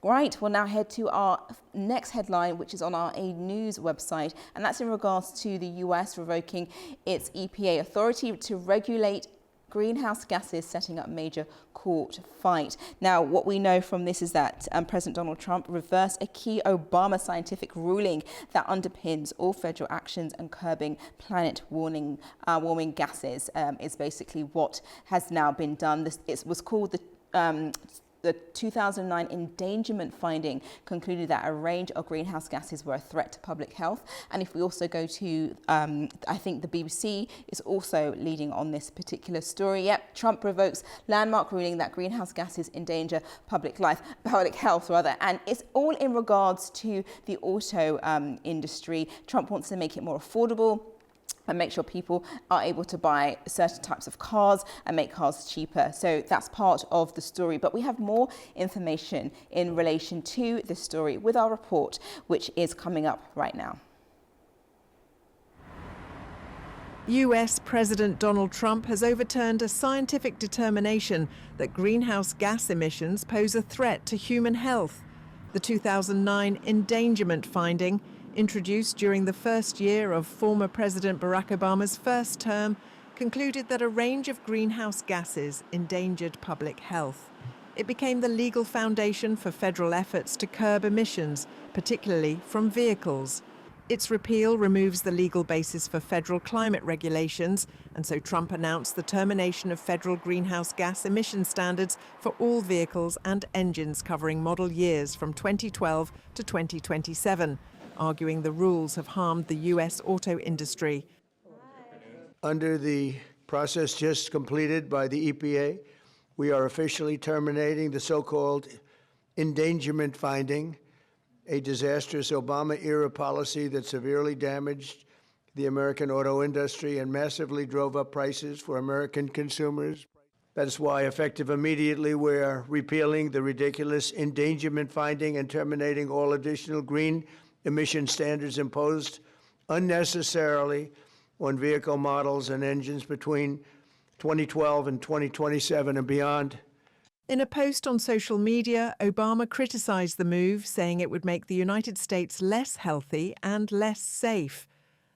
Right, we'll now head to our next headline, which is on our A News website, and that's in regards to the US revoking its EPA authority to regulate greenhouse gases, setting up major court fight. Now, what we know from this is that President Donald Trump reversed a key Obama scientific ruling that underpins all federal actions and curbing warming gases is basically what has now been done. It was called the the 2009 endangerment finding concluded that a range of greenhouse gases were a threat to public health. And if we also go to, I think the BBC is also leading on this particular story. Yep, Trump revokes landmark ruling that greenhouse gases endanger public health rather. And it's all in regards to the auto industry. Trump wants to make it more affordable and make sure people are able to buy certain types of cars and make cars cheaper. So that's part of the story. But we have more information in relation to this story with our report, which is coming up right now. US President Donald Trump has overturned a scientific determination that greenhouse gas emissions pose a threat to human health. The 2009 endangerment finding, introduced during the first year of former President Barack Obama's first term, concluded that a range of greenhouse gases endangered public health. It became the legal foundation for federal efforts to curb emissions, particularly from vehicles. Its repeal removes the legal basis for federal climate regulations, and so Trump announced the termination of federal greenhouse gas emission standards for all vehicles and engines covering model years from 2012 to 2027. Arguing the rules have harmed the US auto industry. Under the process just completed by the EPA, we are officially terminating the so-called endangerment finding, a disastrous Obama-era policy that severely damaged the American auto industry and massively drove up prices for American consumers. That is why, effective immediately, we are repealing the ridiculous endangerment finding and terminating all additional green emission standards imposed unnecessarily on vehicle models and engines between 2012 and 2027 and beyond. In a post on social media, Obama criticized the move, saying it would make the United States less healthy and less safe.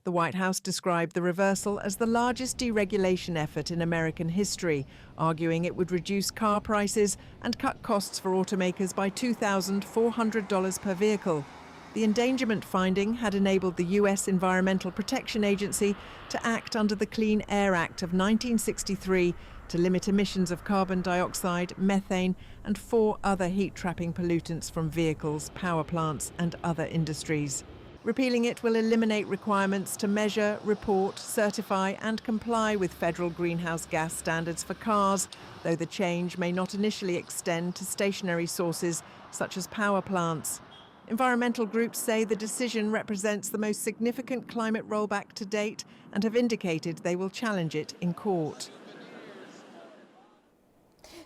The White House described the reversal as the largest deregulation effort in American history, arguing it would reduce car prices and cut costs for automakers by $2,400 per vehicle. The endangerment finding had enabled the U.S. Environmental Protection Agency to act under the Clean Air Act of 1963 to limit emissions of carbon dioxide, methane, and 4 other heat-trapping pollutants from vehicles, power plants, and other industries. Repealing it will eliminate requirements to measure, report, certify, and comply with federal greenhouse gas standards for cars, though the change may not initially extend to stationary sources such as power plants. Environmental groups say the decision represents the most significant climate rollback to date and have indicated they will challenge it in court.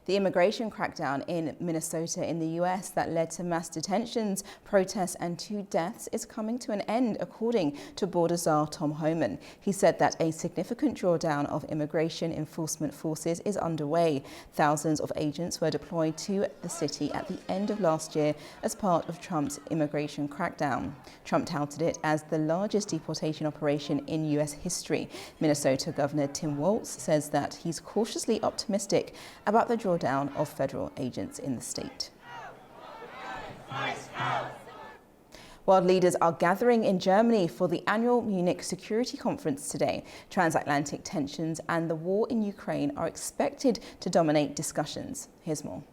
The immigration crackdown in Minnesota in the US that led to mass detentions, protests and 2 deaths is coming to an end, according to Border Czar Tom Homan. He said that a significant drawdown of immigration enforcement forces is underway. Thousands of agents were deployed to the city at the end of last year as part of Trump's immigration crackdown. Trump touted it as the largest deportation operation in US history. Minnesota Governor Tim Walz says that he's cautiously optimistic about the drawdown of federal agents in the state. World leaders are gathering in Germany for the annual Munich Security Conference today. Transatlantic tensions and the war in Ukraine are expected to dominate discussions. Here's more.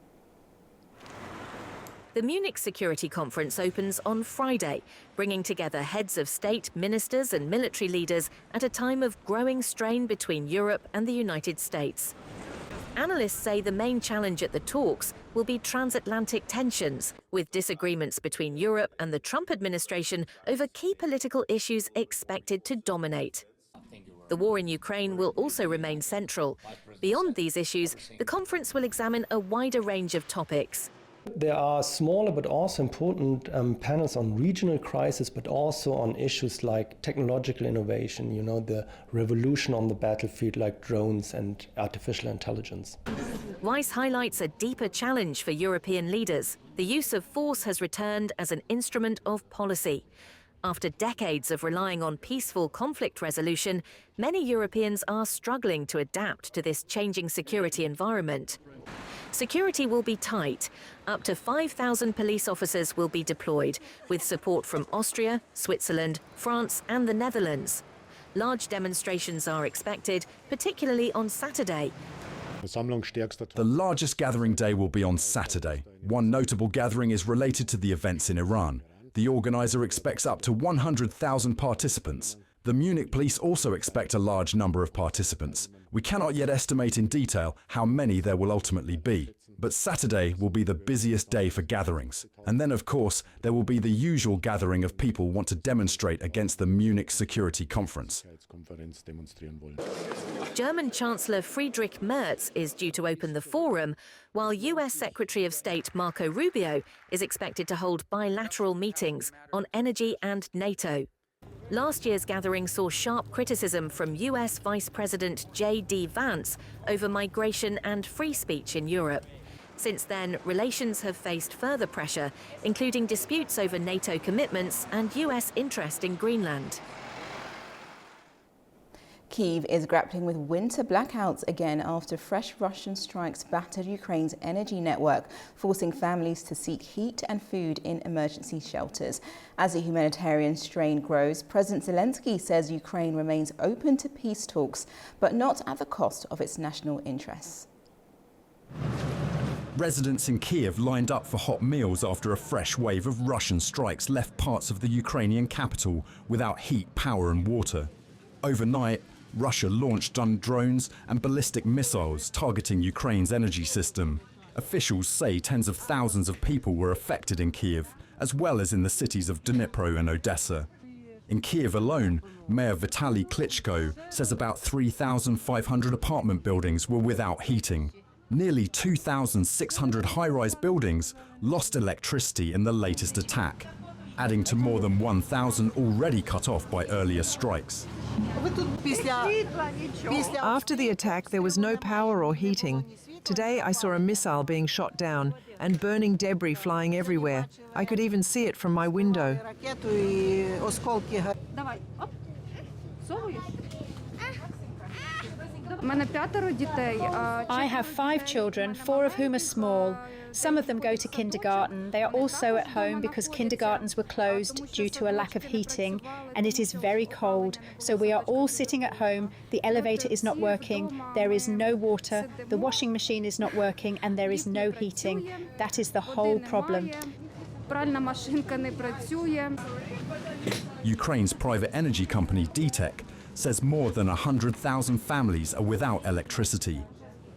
The Munich Security Conference opens on Friday, bringing together heads of state, ministers and military leaders at a time of growing strain between Europe and the United States. Analysts say the main challenge at the talks will be transatlantic tensions, with disagreements between Europe and the Trump administration over key political issues expected to dominate. The war in Ukraine will also remain central. Beyond these issues, the conference will examine a wider range of topics. There are smaller but also important panels on regional crisis, but also on issues like technological innovation, you know, the revolution on the battlefield like drones and artificial intelligence. Weiss highlights a deeper challenge for European leaders. The use of force has returned as an instrument of policy. After decades of relying on peaceful conflict resolution, many Europeans are struggling to adapt to this changing security environment. Security will be tight. Up to 5,000 police officers will be deployed, with support from Austria, Switzerland, France and the Netherlands. Large demonstrations are expected, particularly on Saturday. The largest gathering day will be on Saturday. One notable gathering is related to the events in Iran. The organizer expects up to 100,000 participants. The Munich police also expect a large number of participants. We cannot yet estimate in detail how many there will ultimately be. But Saturday will be the busiest day for gatherings. And then, of course, there will be the usual gathering of people who want to demonstrate against the Munich Security Conference. German Chancellor Friedrich Merz is due to open the forum, while US Secretary of State Marco Rubio is expected to hold bilateral meetings on energy and NATO. Last year's gathering saw sharp criticism from US Vice President J.D. Vance over migration and free speech in Europe. Since then, relations have faced further pressure, including disputes over NATO commitments and US interest in Greenland. Kyiv is grappling with winter blackouts again after fresh Russian strikes battered Ukraine's energy network, forcing families to seek heat and food in emergency shelters. As the humanitarian strain grows, President Zelensky says Ukraine remains open to peace talks, but not at the cost of its national interests. Residents in Kyiv lined up for hot meals after a fresh wave of Russian strikes left parts of the Ukrainian capital without heat, power and water. Overnight, Russia launched drones and ballistic missiles targeting Ukraine's energy system. Officials say tens of thousands of people were affected in Kyiv, as well as in the cities of Dnipro and Odessa. In Kyiv alone, Mayor Vitaly Klitschko says about 3,500 apartment buildings were without heating. Nearly 2,600 high-rise buildings lost electricity in the latest attack, adding to more than 1,000 already cut off by earlier strikes. After the attack, there was no power or heating. Today, I saw a missile being shot down and burning debris flying everywhere. I could even see it from my window. I have 5 children, 4 of whom are small. Some of them go to kindergarten. They are also at home because kindergartens were closed due to a lack of heating, and it is very cold. So we are all sitting at home. The elevator is not working. There is no water. The washing machine is not working, and there is no heating. That is the whole problem. Ukraine's private energy company DTEK says more than 100,000 families are without electricity.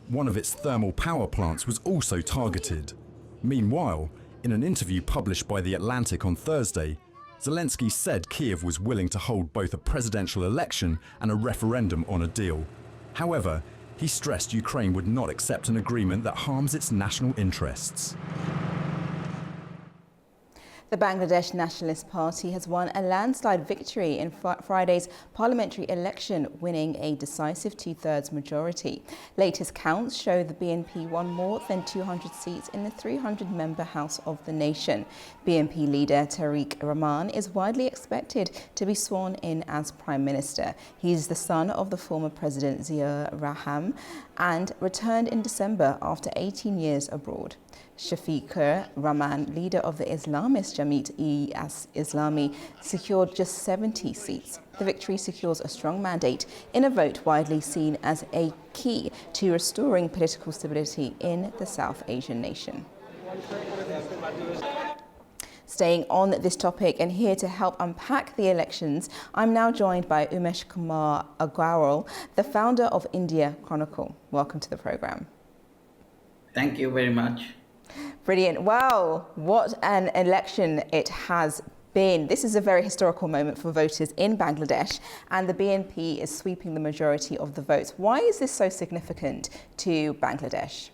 One of its thermal power plants was also targeted. Meanwhile, in an interview published by The Atlantic on Thursday, Zelensky said Kyiv was willing to hold both a presidential election and a referendum on a deal. However, he stressed Ukraine would not accept an agreement that harms its national interests. The Bangladesh Nationalist Party has won a landslide victory in Friday's parliamentary election, winning a decisive two-thirds majority. Latest counts show the BNP won more than 200 seats in the 300-member House of the nation. BNP leader Tariq Rahman is widely expected to be sworn in as Prime Minister. He is the son of the former President Zia Rahman and returned in December after 18 years abroad. Shafiqur Rahman, leader of the Islamist Jamaat-e-Islami, secured just 70 seats. The victory secures a strong mandate in a vote widely seen as a key to restoring political stability in the South Asian nation. Staying on this topic and here to help unpack the elections, I'm now joined by Umesh Kumar Agarwal, the founder of India Chronicle. Welcome to the program. Thank you very much. Brilliant. Wow, what an election it has been. This is a very historical moment for voters in Bangladesh, and the BNP is sweeping the majority of the votes. Why is this so significant to Bangladesh?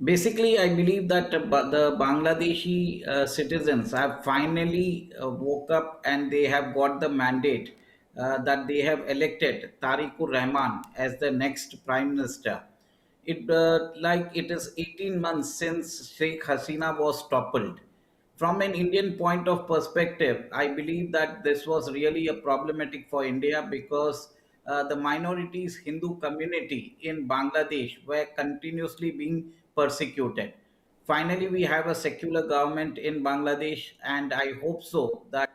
Basically, I believe that the Bangladeshi citizens have finally woke up and they have got the mandate that they have elected Tariqur Rahman as the next Prime Minister. It is 18 months since Sheikh Hasina was toppled. From an Indian point of perspective, I believe that this was really a problematic for India because the minorities Hindu community in Bangladesh were continuously being persecuted. Finally, we have a secular government in Bangladesh, and I hope so that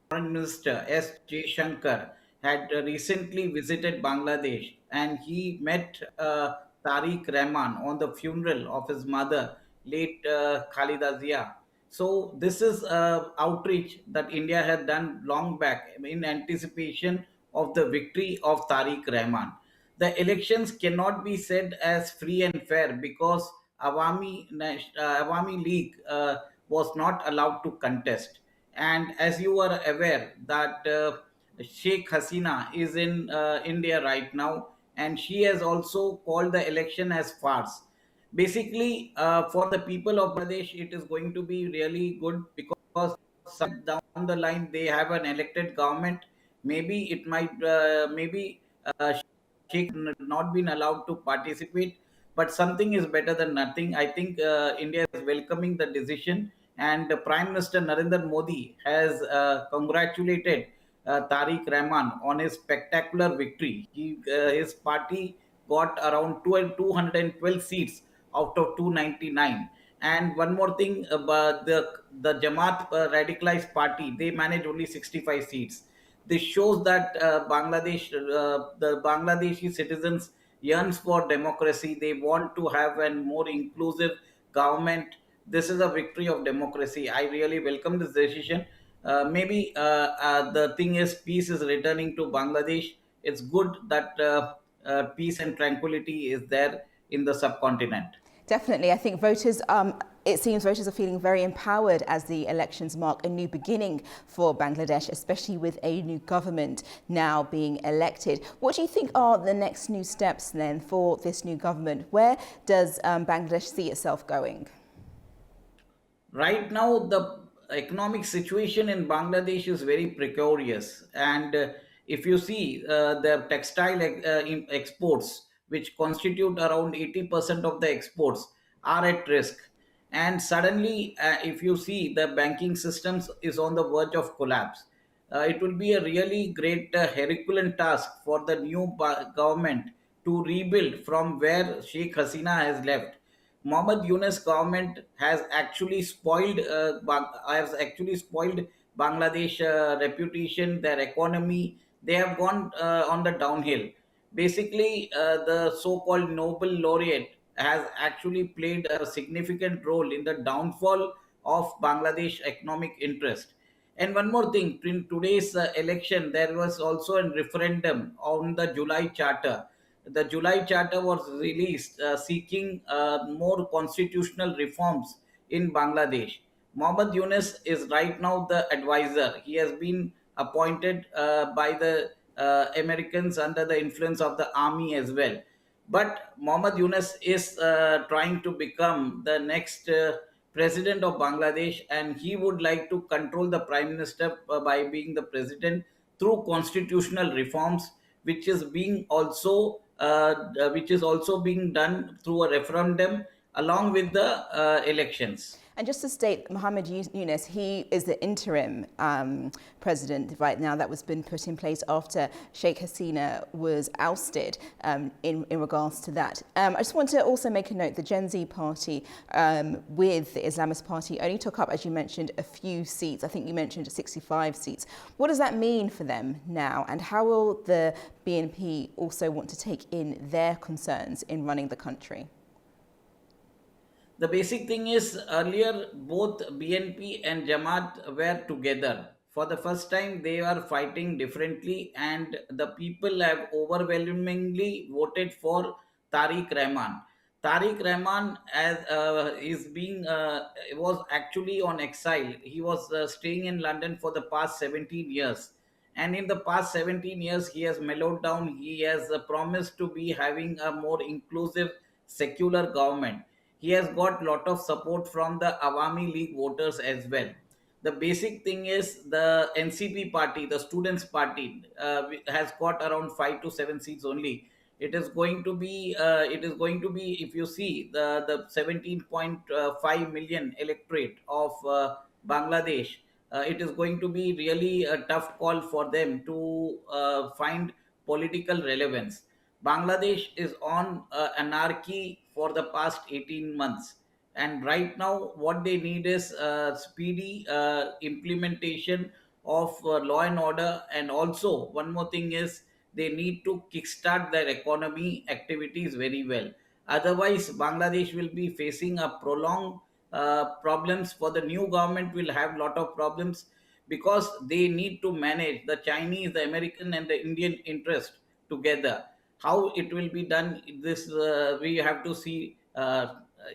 Foreign Minister S. Jaishankar had recently visited Bangladesh, and he met Tariq Rahman on the funeral of his mother, late Khalida Zia. So this is outreach that India had done long back in anticipation of the victory of Tariq Rahman. The elections cannot be said as free and fair because Awami League was not allowed to contest. And as you are aware that Sheikh Hasina is in India right now, and she has also called the election as farce. Basically, for the people of Bangladesh, it is going to be really good because down the line they have an elected government. Maybe it might, maybe Sheikh not been allowed to participate, but something is better than nothing. I think India is welcoming the decision, and Prime Minister Narendra Modi has congratulated Tariq Rahman on his spectacular victory. His party got around 212 seats out of 299. And one more thing about the Jamaat radicalized party, they manage only 65 seats. This shows that the Bangladeshi citizens yearns for democracy. They want to have a more inclusive government. This is a victory of democracy. I really welcome this decision. Maybe the thing is, peace is returning to Bangladesh. It's good that peace and tranquility is there in the subcontinent. Definitely. I think voters, it seems voters are feeling very empowered as the elections mark a new beginning for Bangladesh, especially with a new government now being elected. What do you think are the next new steps then for this new government? Where does Bangladesh see itself going? Right now, the economic situation in Bangladesh is very precarious. And if you see their textile exports, which constitute around 80% of the exports, are at risk. And suddenly, if you see the banking systems is on the verge of collapse, it will be a really great Herculean task for the new government to rebuild from where Sheikh Hasina has left. Mohammad Yunus government has actually spoiled Bangladesh reputation, their economy. They have gone on the downhill. Basically, the so-called Nobel laureate has actually played a significant role in the downfall of Bangladesh economic interest. And one more thing, in today's election, there was also a referendum on the July Charter. The July Charter was released seeking more constitutional reforms in Bangladesh. Mohammad Yunus is right now the advisor. He has been appointed by the Americans under the influence of the army as well. But Mohammad Yunus is trying to become the next president of Bangladesh, and he would like to control the prime minister by being the president through constitutional reforms, which is also being done through a referendum along with the elections. And just to state, Mohammad Yunus, he is the interim president right now that was been put in place after Sheikh Hasina was ousted in regards to that. I just want to also make a note, the Gen Z party with the Islamist party only took up, as you mentioned, a few seats. I think you mentioned 65 seats. What does that mean for them now? And how will the BNP also want to take in their concerns in running the country? The basic thing is earlier both BNP and Jamaat were together. For the first time, they are fighting differently, and the people have overwhelmingly voted for Tariq Rahman. Tariq Rahman was actually on exile. He was staying in London for the past 17 years. And in the past 17 years, he has mellowed down. He has promised to be having a more inclusive, secular government. He has got lot of support from the Awami League voters as well. The basic thing is the NCP party, the Students Party, has got around 5 to 7 seats only. It is going to be, if you see the 17.5 million electorate of Bangladesh, it is going to be really a tough call for them to find political relevance. Bangladesh is on anarchy for the past 18 months. And right now, what they need is speedy implementation of law and order. And also, one more thing is they need to kickstart their economy activities very well. Otherwise, Bangladesh will be facing a prolonged problems. For the new government will have lot of problems because they need to manage the Chinese, the American, and the Indian interest together. How it will be done, this we have to see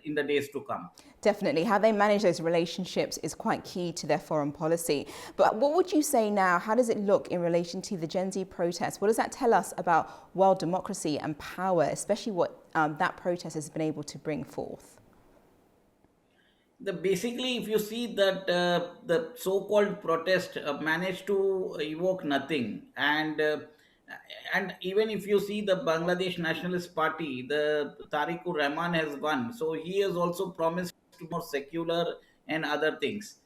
in the days to come. Definitely. How they manage those relationships is quite key to their foreign policy. But what would you say now? How does it look in relation to the Gen Z protests? What does that tell us about world democracy and power, especially what that protest has been able to bring forth? Basically, if you see that the so-called protest managed to evoke nothing, and even if you see the Bangladesh Nationalist Party, the Tariqur Rahman has won, so he has also promised more secular and other things.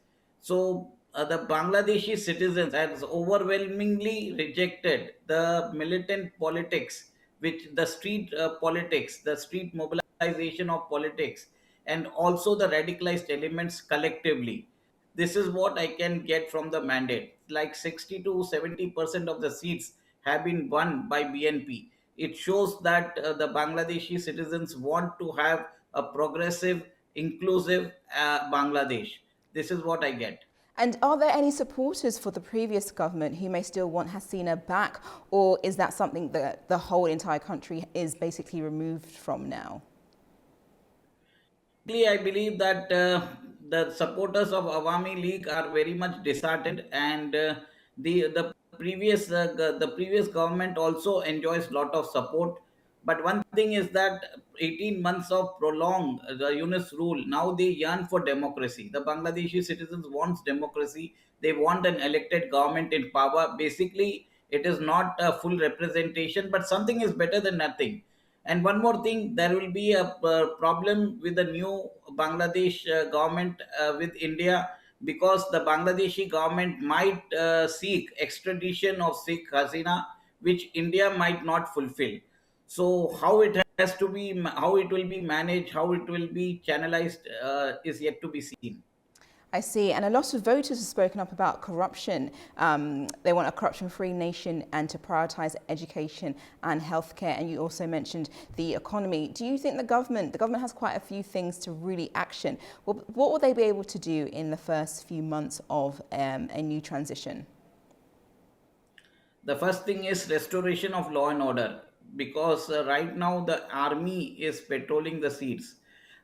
So the Bangladeshi citizens has overwhelmingly rejected the militant politics, which the street politics, the street mobilization of politics, and also the radicalized elements collectively. This is what I can get from the mandate. Like 60 to 70% of the seats have been won by BNP. It shows that the Bangladeshi citizens want to have a progressive, inclusive Bangladesh. This is what I get. And are there any supporters for the previous government who may still want Hasina back, or is that something that the whole entire country is basically removed from now? I believe that the supporters of Awami League are very much disheartened, and the previous government also enjoys lot of support. But one thing is that 18 months of prolonged the Yunus rule, now they yearn for democracy. The Bangladeshi citizens wants democracy. They want an elected government in power. Basically, it is not a full representation, but something is better than nothing. And one more thing, there will be a problem with the new Bangladesh government with India, because the Bangladeshi government might seek extradition of Sheikh Hasina, which India might not fulfill. So how it has to be, how it will be managed, how it will be channelized is yet to be seen. I see. And a lot of voters have spoken up about corruption. They want a corruption-free nation and to prioritise education and healthcare. And you also mentioned the economy. Do you think the government has quite a few things to really action? What will they be able to do in the first few months of a new transition? The first thing is restoration of law and order, because right now the army is patrolling the streets.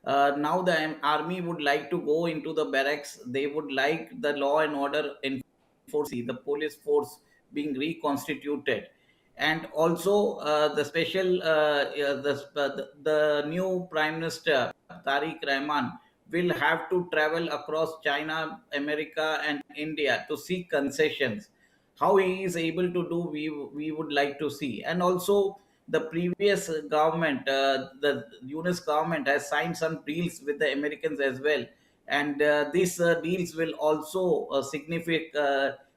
Now the army would like to go into the barracks. They would like the law and order enforcement, the police force being reconstituted, and also the special the new Prime Minister Tariq Rahman will have to travel across China, America, and India to seek concessions. How he is able to do, we would like to see. And also the previous government, the Yunus government, has signed some deals with the Americans as well, and these deals will also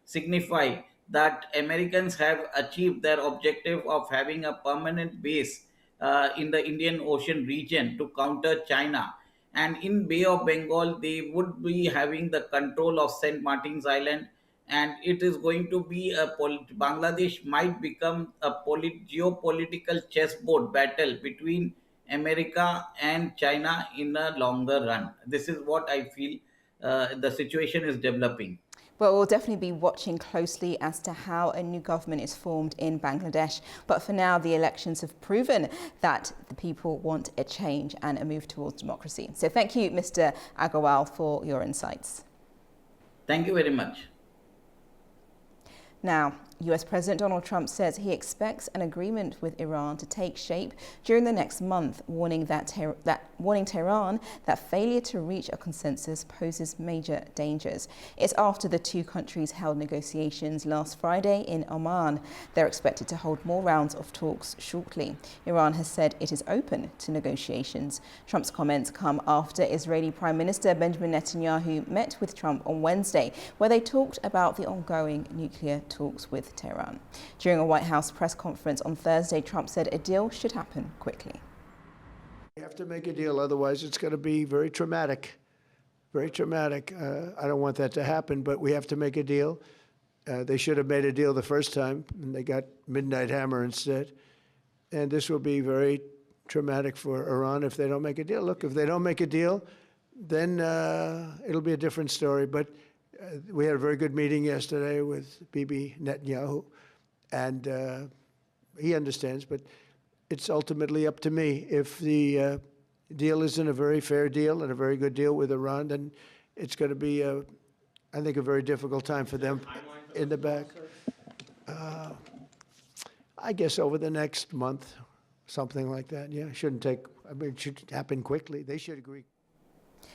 signify that Americans have achieved their objective of having a permanent base in the Indian Ocean region to counter China. And in Bay of Bengal, they would be having the control of St. Martin's Island, and it is going to be Bangladesh might become a geopolitical chessboard battle between America and China in a longer run. This is what I feel the situation is developing. Well, we'll definitely be watching closely as to how a new government is formed in Bangladesh. But for now, the elections have proven that the people want a change and a move towards democracy. So thank you, Mr. Agarwal, for your insights. Thank you very much. Now, US President Donald Trump says he expects an agreement with Iran to take shape during the next month, warning Tehran that failure to reach a consensus poses major dangers. It's after the two countries held negotiations last Friday in Oman. They're expected to hold more rounds of talks shortly. Iran has said it is open to negotiations. Trump's comments come after Israeli Prime Minister Benjamin Netanyahu met with Trump on Wednesday, where they talked about the ongoing nuclear talks with Tehran. During a White House press conference on Thursday, Trump said a deal should happen quickly. We have to make a deal, otherwise it's going to be very traumatic. Very traumatic. I don't want that to happen, but we have to make a deal. They should have made a deal the first time, and they got Midnight Hammer instead. And this will be very traumatic for Iran if they don't make a deal. Look, if they don't make a deal, then it'll be a different story. But we had a very good meeting yesterday with Bibi Netanyahu, and he understands, but it's ultimately up to me. If the deal isn't a very fair deal and a very good deal with Iran, then it's going to be, I think, a very difficult time for them in the back. I guess over the next month, something like that. Yeah, it shouldn't take, I mean, it should happen quickly. They should agree.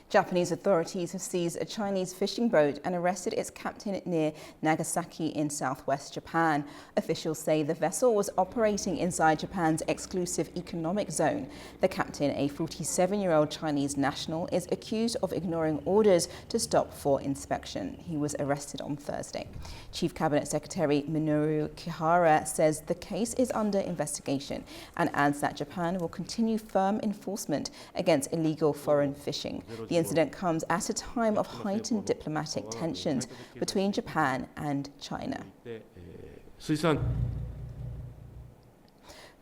Japanese authorities have seized a Chinese fishing boat and arrested its captain near Nagasaki in southwest Japan. Officials say the vessel was operating inside Japan's exclusive economic zone. The captain, a 47-year-old Chinese national, is accused of ignoring orders to stop for inspection. He was arrested on Thursday. Chief Cabinet Secretary Minoru Kihara says the case is under investigation and adds that Japan will continue firm enforcement against illegal foreign fishing. The incident comes at a time of heightened diplomatic tensions between Japan and China.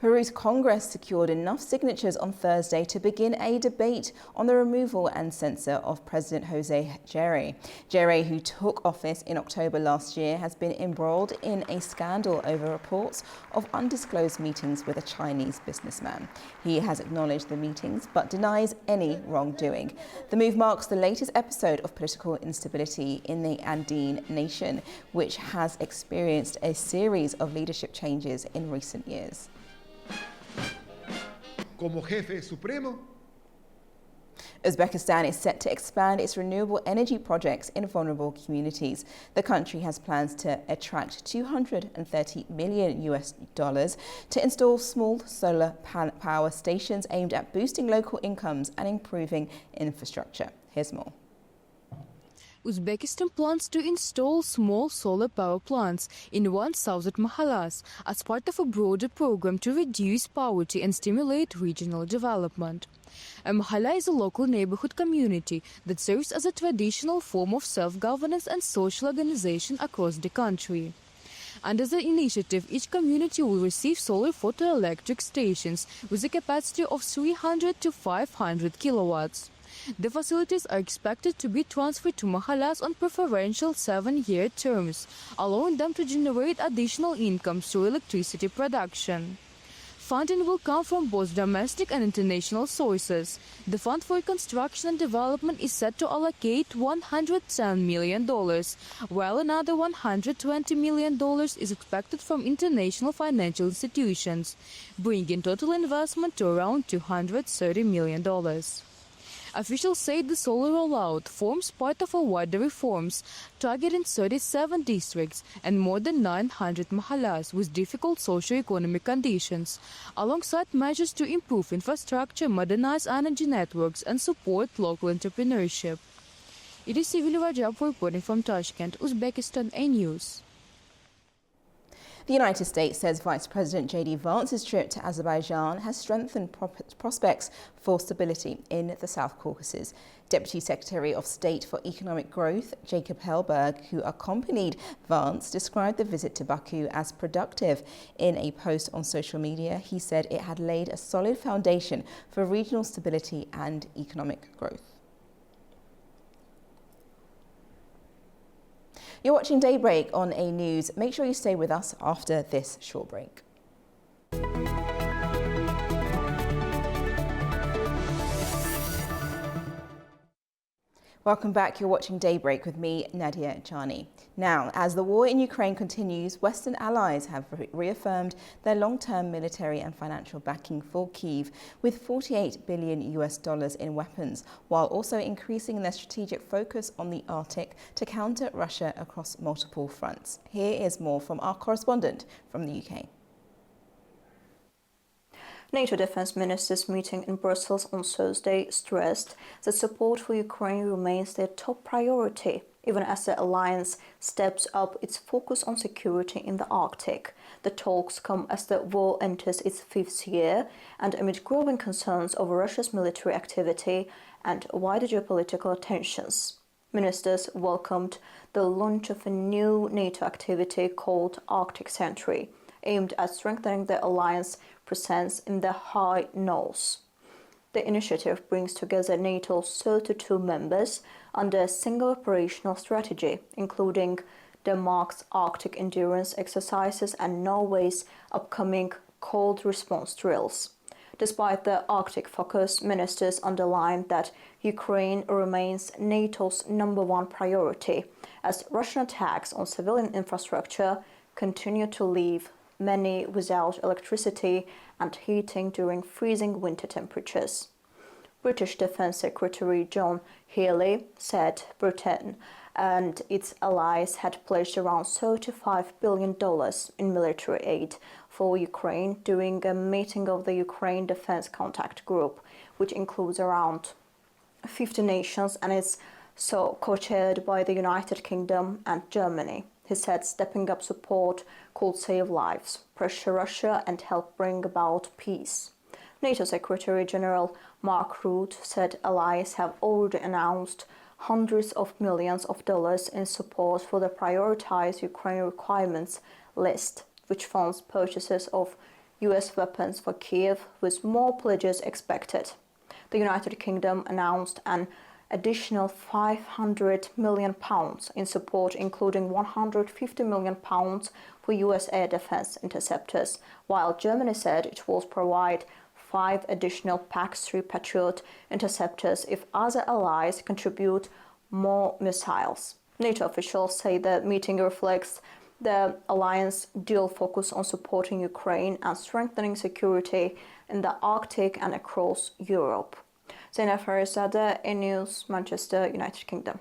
Peru's Congress secured enough signatures on Thursday to begin a debate on the removal and censure of President José Geré. Geré, who took office in October last year, has been embroiled in a scandal over reports of undisclosed meetings with a Chinese businessman. He has acknowledged the meetings but denies any wrongdoing. The move marks the latest episode of political instability in the Andean nation, which has experienced a series of leadership changes in recent years. Como jefe supremo. Uzbekistan is set to expand its renewable energy projects in vulnerable communities. The country has plans to attract $230 million to install small solar power stations aimed at boosting local incomes and improving infrastructure. Here's more. Uzbekistan plans to install small solar power plants in 1,000 mahallas as part of a broader program to reduce poverty and stimulate regional development. A mahalla is a local neighborhood community that serves as a traditional form of self-governance and social organization across the country. Under the initiative, each community will receive solar photoelectric stations with a capacity of 300 to 500 kilowatts. The facilities are expected to be transferred to mahallas on preferential 7-year terms, allowing them to generate additional income through electricity production. Funding will come from both domestic and international sources. The Fund for Reconstruction and Development is set to allocate $110 million, while another $120 million is expected from international financial institutions, bringing total investment to around $230 million. Officials say the solar rollout forms part of a wider reforms targeting 37 districts and more than 900 mahallas with difficult socio-economic conditions, alongside measures to improve infrastructure, modernize energy networks and support local entrepreneurship. It is Sivil Rajab reporting from Tashkent, Uzbekistan A News. The United States says Vice President J.D. Vance's trip to Azerbaijan has strengthened prospects for stability in the South Caucasus. Deputy Secretary of State for Economic Growth, Jacob Hellberg, who accompanied Vance, described the visit to Baku as productive. In a post on social media, he said it had laid a solid foundation for regional stability and economic growth. You're watching Daybreak on A News. Make sure you stay with us after this short break. Welcome back. You're watching Daybreak with me, Nadia Jani. Now, as the war in Ukraine continues, Western allies have reaffirmed their long-term military and financial backing for Kyiv with $48 billion in weapons, while also increasing their strategic focus on the Arctic to counter Russia across multiple fronts. Here is more from our correspondent from the UK. NATO defense ministers meeting in Brussels on Thursday stressed that support for Ukraine remains their top priority, even as the alliance steps up its focus on security in the Arctic. The talks come as the war enters its 5th year and amid growing concerns over Russia's military activity and wider geopolitical tensions. Ministers welcomed the launch of a new NATO activity called Arctic Sentry, aimed at strengthening the alliance presence in the High North. The initiative brings together NATO's 32 members under a single operational strategy, including Denmark's Arctic endurance exercises and Norway's upcoming cold response drills. Despite the Arctic focus, ministers underlined that Ukraine remains NATO's #1 priority, as Russian attacks on civilian infrastructure continue to leave many without electricity and heating during freezing winter temperatures. British Defence Secretary John Healey said Britain and its allies had pledged around $35 billion in military aid for Ukraine during a meeting of the Ukraine Defence Contact Group, which includes around 50 nations and is co-chaired by the United Kingdom and Germany. He said stepping up support could save lives, pressure Russia and help bring about peace. NATO Secretary General Mark Rutte said allies have already announced hundreds of millions of dollars in support for the prioritized Ukraine requirements list, which funds purchases of US weapons for Kiev, with more pledges expected. The United Kingdom announced an additional £500 million in support, including £150 million for US air defense interceptors, while Germany said it will provide 5 additional PAC-3 Patriot interceptors if other allies contribute more missiles. NATO officials say the meeting reflects the alliance's dual focus on supporting Ukraine and strengthening security in the Arctic and across Europe. Zainab Farizadeh, A-News, Manchester, United Kingdom.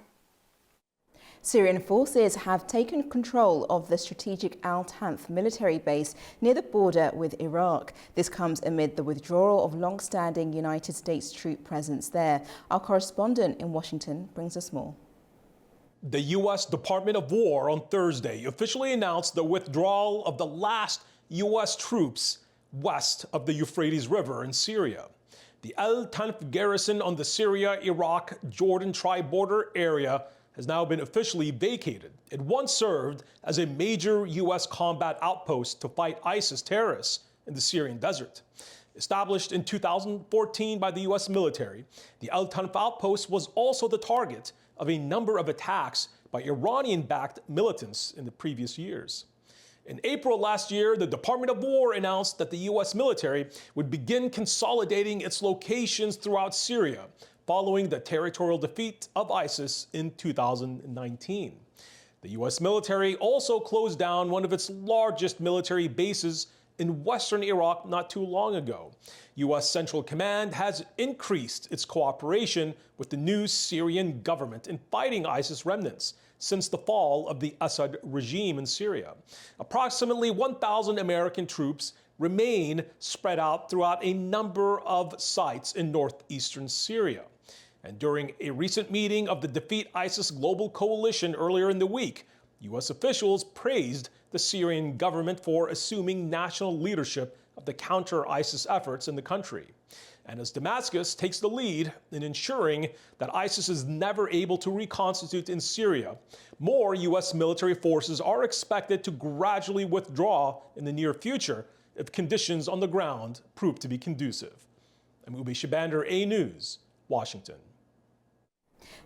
Syrian forces have taken control of the strategic Al-Tanf military base near the border with Iraq. This comes amid the withdrawal of long-standing United States troop presence there. Our correspondent in Washington brings us more. The U.S. Department of War on Thursday officially announced the withdrawal of the last U.S. troops west of the Euphrates River in Syria. The Al-Tanf garrison on the Syria-Iraq-Jordan tri-border area has now been officially vacated. It once served as a major U.S. combat outpost to fight ISIS terrorists in the Syrian desert. Established in 2014 by the U.S. military, the Al-Tanf outpost was also the target of a number of attacks by Iranian-backed militants in the previous years. In April last year, the Department of War announced that the U.S. military would begin consolidating its locations throughout Syria, following the territorial defeat of ISIS in 2019. The U.S. military also closed down one of its largest military bases in western Iraq not too long ago. U.S. Central Command has increased its cooperation with the new Syrian government in fighting ISIS remnants since the fall of the Assad regime in Syria. Approximately 1,000 American troops remain spread out throughout a number of sites in northeastern Syria. And during a recent meeting of the Defeat ISIS Global Coalition earlier in the week, U.S. officials praised the Syrian government for assuming national leadership of the counter-ISIS efforts in the country. And as Damascus takes the lead in ensuring that ISIS is never able to reconstitute in Syria, more U.S. military forces are expected to gradually withdraw in the near future if conditions on the ground prove to be conducive. I'm Ubi Shibander, A-News, Washington.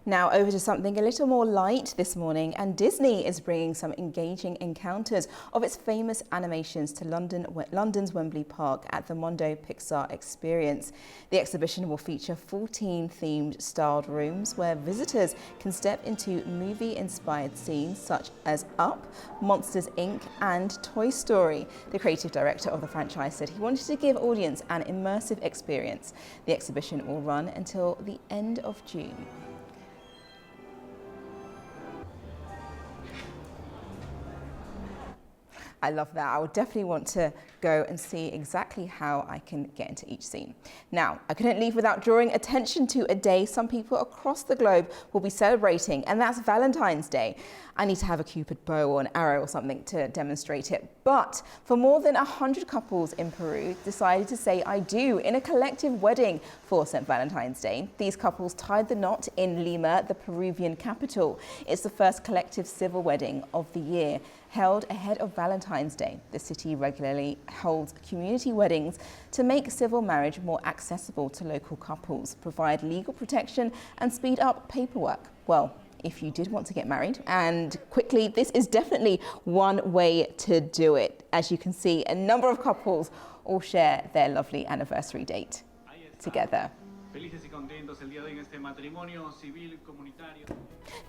Now over to something a little more light this morning, and Disney is bringing some engaging encounters of its famous animations to London's Wembley Park at the Mondo Pixar Experience. The exhibition will feature 14 themed styled rooms where visitors can step into movie-inspired scenes such as Up, Monsters Inc. and Toy Story. The creative director of the franchise said he wanted to give audience an immersive experience. The exhibition will run until the end of June. I love that. I would definitely want to go and see exactly how I can get into each scene. Now, I couldn't leave without drawing attention to a day some people across the globe will be celebrating, and that's Valentine's Day. I need to have a Cupid bow or an arrow or something to demonstrate it. But for more than 100 couples in Peru decided to say I do in a collective wedding for St. Valentine's Day. These couples tied the knot in Lima, the Peruvian capital. It's the first collective civil wedding of the year, held ahead of Valentine's Day. The city regularly holds community weddings to make civil marriage more accessible to local couples, provide legal protection and speed up paperwork. Well, if you did want to get married and quickly, this is definitely one way to do it. As you can see, a number of couples all share their lovely anniversary date together.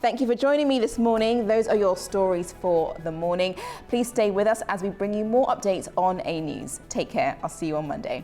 Thank you for joining me this morning. Those are your stories for the morning. Please stay with us as we bring you more updates on A News. Take care. I'll see you on Monday.